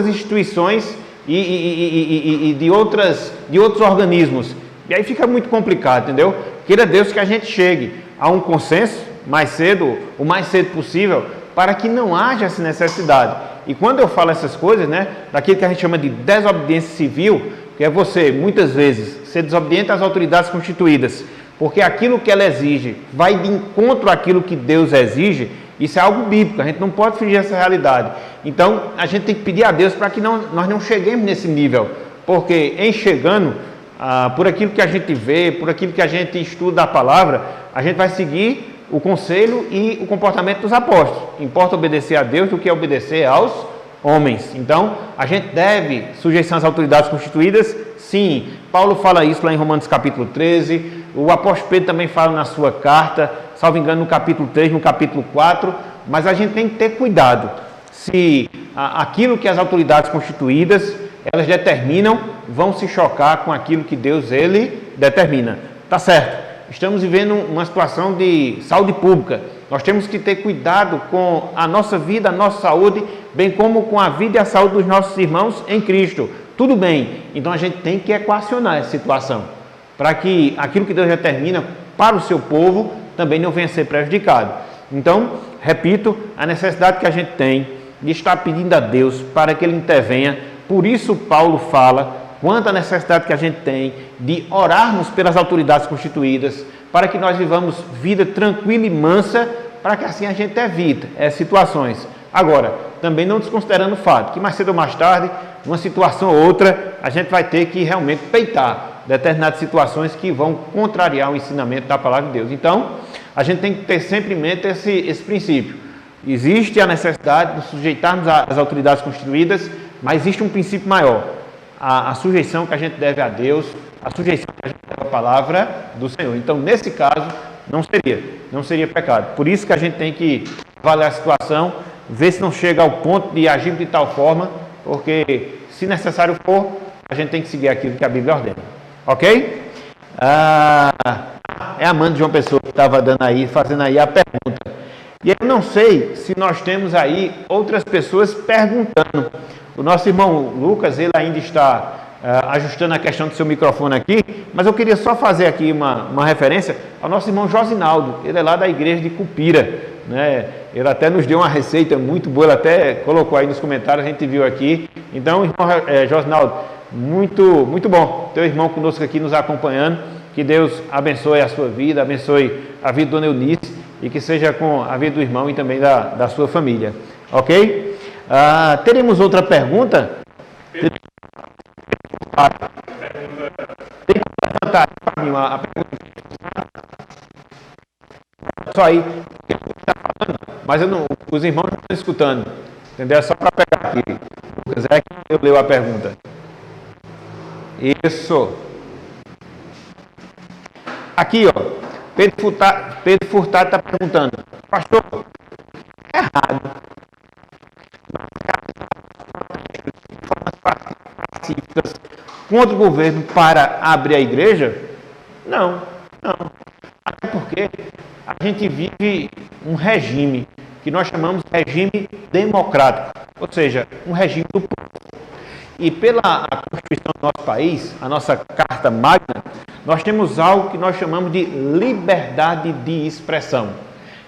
instituições e de outros organismos. E aí fica muito complicado, entendeu? Queira Deus que a gente chegue a um consenso mais cedo, o mais cedo possível, para que não haja essa necessidade. E quando eu falo essas coisas, né, daquilo que a gente chama de desobediência civil, que é você, muitas vezes, ser desobediente às autoridades constituídas, porque aquilo que ela exige vai de encontro àquilo que Deus exige. Isso é algo bíblico, a gente não pode fingir essa realidade. Então, a gente tem que pedir a Deus para que nós não cheguemos nesse nível, porque em chegando, por aquilo que a gente vê, por aquilo que a gente estuda a palavra, a gente vai seguir o conselho e o comportamento dos apóstolos. Importa obedecer a Deus do que obedecer aos homens. Então, a gente deve sujeição às autoridades constituídas, sim. Paulo fala isso lá em Romanos capítulo 13, o apóstolo Pedro também fala na sua carta, salvo engano, no capítulo 3, no capítulo 4, mas a gente tem que ter cuidado. Se aquilo que as autoridades constituídas, elas determinam, vão se chocar com aquilo que Deus, ele determina. Tá certo. Estamos vivendo uma situação de saúde pública. Nós temos que ter cuidado com a nossa vida, a nossa saúde, bem como com a vida e a saúde dos nossos irmãos em Cristo. Tudo bem. Então a gente tem que equacionar essa situação, para que aquilo que Deus determina para o seu povo também não venha a ser prejudicado. Então, repito, a necessidade que a gente tem de estar pedindo a Deus para que Ele intervenha. Por isso Paulo fala quanto à necessidade que a gente tem de orarmos pelas autoridades constituídas, para que nós vivamos vida tranquila e mansa, para que assim a gente evite situações. Agora, também não desconsiderando o fato que mais cedo ou mais tarde, uma situação ou outra, a gente vai ter que realmente peitar determinadas situações que vão contrariar o ensinamento da palavra de Deus. Então, a gente tem que ter sempre em mente esse princípio. Existe a necessidade de nos sujeitarmos às autoridades constituídas, mas existe um princípio maior. A sujeição que a gente deve a Deus, a sujeição que a gente deve à palavra do Senhor. Então, nesse caso, não seria pecado. Por isso que a gente tem que avaliar a situação, ver se não chega ao ponto de agir de tal forma, porque, se necessário for, a gente tem que seguir aquilo que a Bíblia ordena. Ok? É a mãe de João Pessoa que estava fazendo aí a pergunta. E eu não sei se nós temos aí outras pessoas perguntando. O nosso irmão Lucas, ele ainda está ajustando a questão do seu microfone aqui, mas eu queria só fazer aqui uma referência ao nosso irmão Josinaldo. Ele é lá da igreja de Cupira, né? Ele até nos deu uma receita muito boa, ele até colocou aí nos comentários, a gente viu aqui. Então, irmão Josinaldo, muito bom ter o irmão conosco aqui nos acompanhando. Que Deus abençoe a sua vida, abençoe a vida do Dona Eunice e que seja com a vida do irmão e também da sua família. Ok? Teremos outra pergunta? Tem que levantar a pergunta. Só aí, mas os irmãos não estão escutando. Entendeu? É só para pegar aqui. Lucas, é que eu leio a pergunta. Isso. Aqui, ó, Pedro Furtado está perguntando, pastor, é errado pacíficas contra o governo para abrir a igreja? Não. Até porque a gente vive um regime que nós chamamos de regime democrático, ou seja, um regime do povo. E pela Constituição do nosso país, a nossa Carta Magna, nós temos algo que nós chamamos de liberdade de expressão.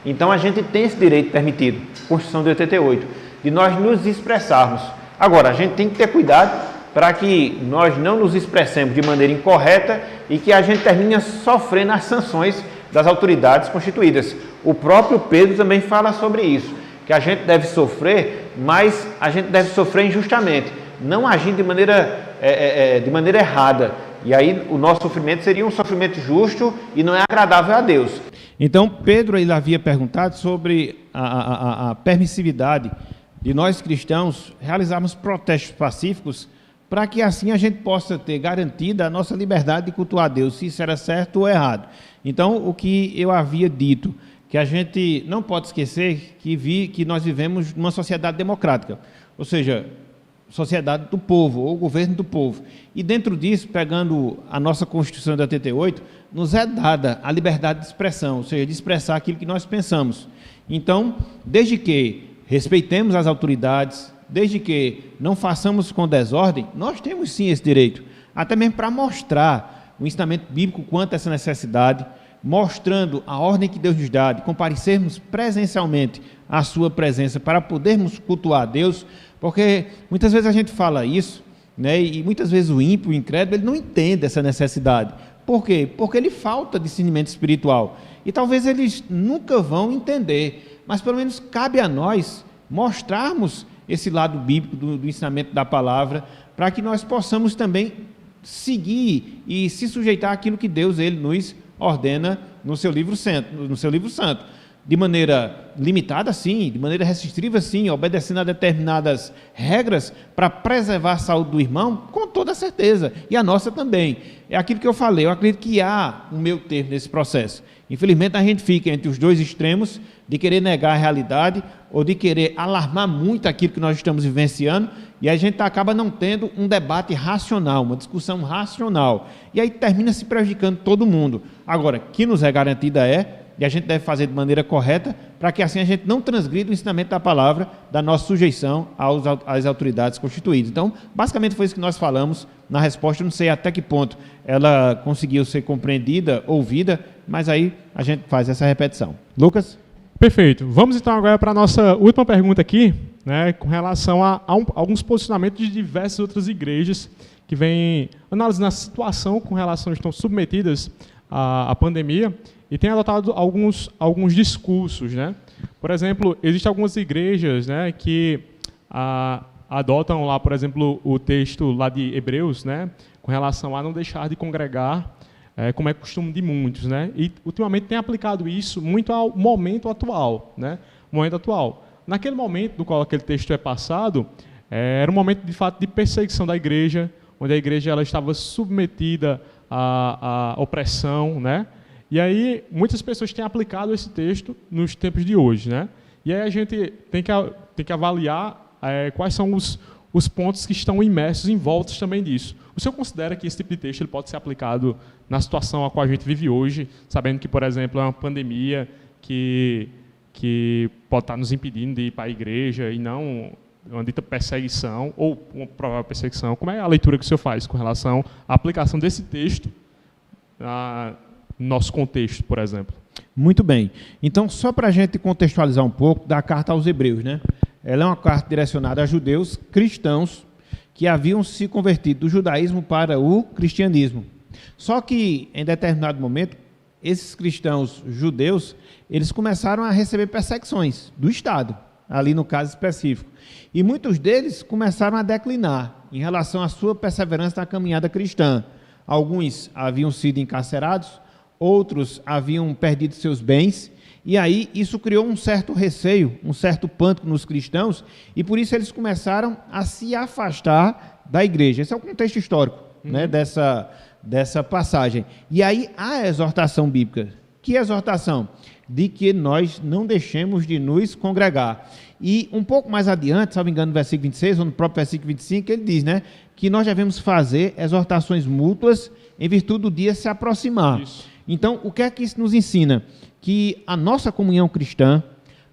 Então, a gente tem esse direito permitido, Constituição de 88, de nós nos expressarmos. Agora, a gente tem que ter cuidado para que nós não nos expressemos de maneira incorreta e que a gente termine sofrendo as sanções das autoridades constituídas. O próprio Pedro também fala sobre isso, que a gente deve sofrer, mas a gente deve sofrer injustamente, não agindo de maneira errada. E aí o nosso sofrimento seria um sofrimento justo e não é agradável a Deus. Então, Pedro ele havia perguntado sobre a permissividade de nós cristãos realizarmos protestos pacíficos para que assim a gente possa ter garantida a nossa liberdade de cultuar a Deus, se isso era certo ou errado. Então, o que eu havia dito, que a gente não pode esquecer que nós vivemos numa sociedade democrática, ou seja, sociedade do povo, ou governo do povo. E dentro disso, pegando a nossa Constituição de 88, nos é dada a liberdade de expressão, ou seja, de expressar aquilo que nós pensamos. Então, desde que respeitemos as autoridades, desde que não façamos com desordem, nós temos sim esse direito, até mesmo para mostrar o ensinamento bíblico quanto a essa necessidade, mostrando a ordem que Deus nos dá, de comparecermos presencialmente à sua presença para podermos cultuar a Deus, porque muitas vezes a gente fala isso, né, e muitas vezes o ímpio, o incrédulo, ele não entende essa necessidade. Por quê? Porque ele falta discernimento espiritual. E talvez eles nunca vão entender, mas pelo menos cabe a nós mostrarmos esse lado bíblico do ensinamento da palavra, para que nós possamos também seguir e se sujeitar àquilo que Deus ele nos ordena no seu livro santo. De maneira limitada, sim, de maneira restritiva, sim, obedecendo a determinadas regras para preservar a saúde do irmão, com toda certeza, e a nossa também. É aquilo que eu falei, eu acredito que há um meio termo nesse processo. Infelizmente, a gente fica entre os dois extremos, de querer negar a realidade, ou de querer alarmar muito aquilo que nós estamos vivenciando, e a gente acaba não tendo um debate racional, uma discussão racional, e aí termina se prejudicando todo mundo. Agora, que nos é garantida e a gente deve fazer de maneira correta, para que assim a gente não transgrida o ensinamento da palavra, da nossa sujeição às autoridades constituídas. Então, basicamente foi isso que nós falamos na resposta. Eu não sei até que ponto ela conseguiu ser compreendida, ouvida, mas aí a gente faz essa repetição. Lucas? Perfeito. Vamos então agora para a nossa última pergunta aqui, né, com relação a alguns posicionamentos de diversas outras igrejas que vêm analisando a situação com relação, estão submetidas à pandemia, e tem adotado alguns discursos, né? Por exemplo, existem algumas igrejas, né, que adotam lá, por exemplo, o texto lá de Hebreus, né, com relação a não deixar de congregar, como é costume de muitos, né? E ultimamente tem aplicado isso muito ao momento atual, né? Momento atual. Naquele momento do qual aquele texto é passado, era um momento de fato de perseguição da igreja, onde a igreja ela estava submetida à opressão, né? E aí muitas pessoas têm aplicado esse texto nos tempos de hoje, né? E aí a gente tem que avaliar quais são os pontos que estão imersos em volta também disso. O senhor considera que esse tipo de texto ele pode ser aplicado na situação a qual a gente vive hoje, sabendo que, por exemplo, é uma pandemia que pode estar nos impedindo de ir para a igreja e não uma dita perseguição ou uma provável perseguição? Como é a leitura que o senhor faz com relação à aplicação desse texto no nosso contexto, por exemplo? Muito bem. Então, só para a gente contextualizar um pouco da carta aos Hebreus, né? Ela é uma carta direcionada a judeus cristãos que haviam se convertido do judaísmo para o cristianismo. Só que, em determinado momento, esses cristãos judeus, eles começaram a receber perseguições do Estado, ali no caso específico. E muitos deles começaram a declinar em relação à sua perseverança na caminhada cristã. Alguns haviam sido encarcerados, outros haviam perdido seus bens, e aí isso criou um certo receio, um certo pânico nos cristãos, e por isso eles começaram a se afastar da igreja. Esse é o contexto histórico, né, dessa passagem. E aí a exortação bíblica. Que exortação? De que nós não deixemos de nos congregar. E um pouco mais adiante, salvo engano, no versículo 26, ou no próprio versículo 25, ele diz, né, que nós devemos fazer exortações mútuas em virtude do dia se aproximar. Isso. Então, o que é que isso nos ensina? Que a nossa comunhão cristã,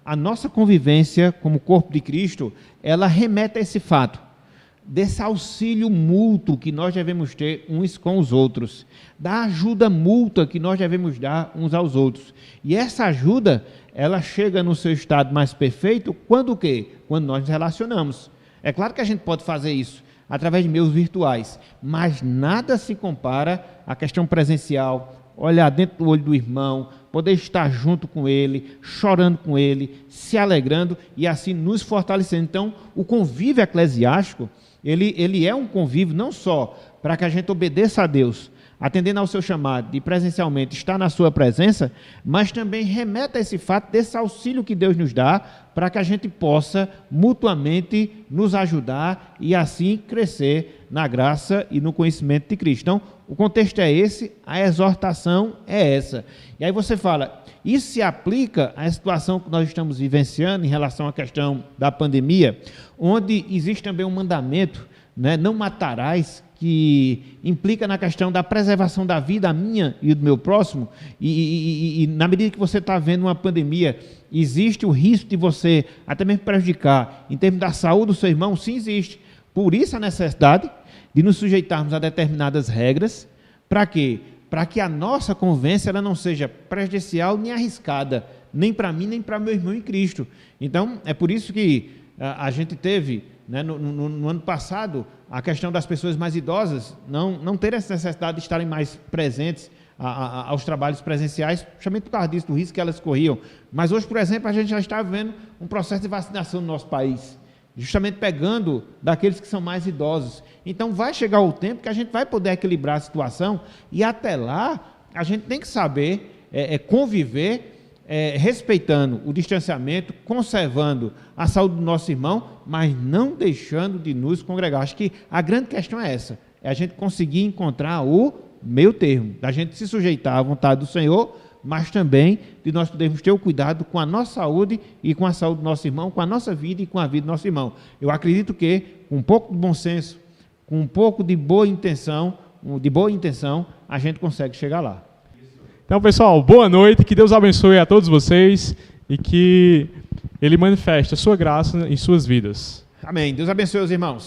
a nossa convivência como corpo de Cristo, ela remete a esse fato, desse auxílio mútuo que nós devemos ter uns com os outros, da ajuda mútua que nós devemos dar uns aos outros. E essa ajuda, ela chega no seu estado mais perfeito quando o quê? Quando nós nos relacionamos. É claro que a gente pode fazer isso através de meios virtuais, mas nada se compara à questão presencial, olhar dentro do olho do irmão, poder estar junto com ele, chorando com ele, se alegrando e assim nos fortalecendo. Então, o convívio eclesiástico, ele é um convívio não só para que a gente obedeça a Deus, atendendo ao seu chamado de presencialmente estar na sua presença, mas também remete a esse fato desse auxílio que Deus nos dá para que a gente possa mutuamente nos ajudar e assim crescer na graça e no conhecimento de Cristo. Então, o contexto é esse, a exortação é essa. E aí você fala, isso se aplica à situação que nós estamos vivenciando em relação à questão da pandemia, onde existe também um mandamento, né, não matarás, que implica na questão da preservação da vida, a minha e do meu próximo, e na medida que você está vendo uma pandemia, existe o risco de você até mesmo prejudicar, em termos da saúde do seu irmão, sim existe. Por isso a necessidade de nos sujeitarmos a determinadas regras, para quê? Para que a nossa convivência ela não seja prejudicial nem arriscada, nem para mim, nem para meu irmão em Cristo. Então, é por isso que a gente teve, né, no ano passado, a questão das pessoas mais idosas não ter essa necessidade de estarem mais presentes aos trabalhos presenciais, justamente por causa disso, do risco que elas corriam. Mas hoje, por exemplo, a gente já está vendo um processo de vacinação no nosso país, justamente pegando daqueles que são mais idosos. Então vai chegar o tempo que a gente vai poder equilibrar a situação e até lá a gente tem que saber conviver respeitando o distanciamento, conservando a saúde do nosso irmão, mas não deixando de nos congregar. Acho que a grande questão é essa, é a gente conseguir encontrar o meio termo, da gente se sujeitar à vontade do Senhor, mas também de nós podermos ter o cuidado com a nossa saúde e com a saúde do nosso irmão, com a nossa vida e com a vida do nosso irmão. Eu acredito que, com um pouco de bom senso, com um pouco de boa intenção, a gente consegue chegar lá. Então, pessoal, boa noite, que Deus abençoe a todos vocês e que Ele manifeste a sua graça em suas vidas. Amém. Deus abençoe os irmãos.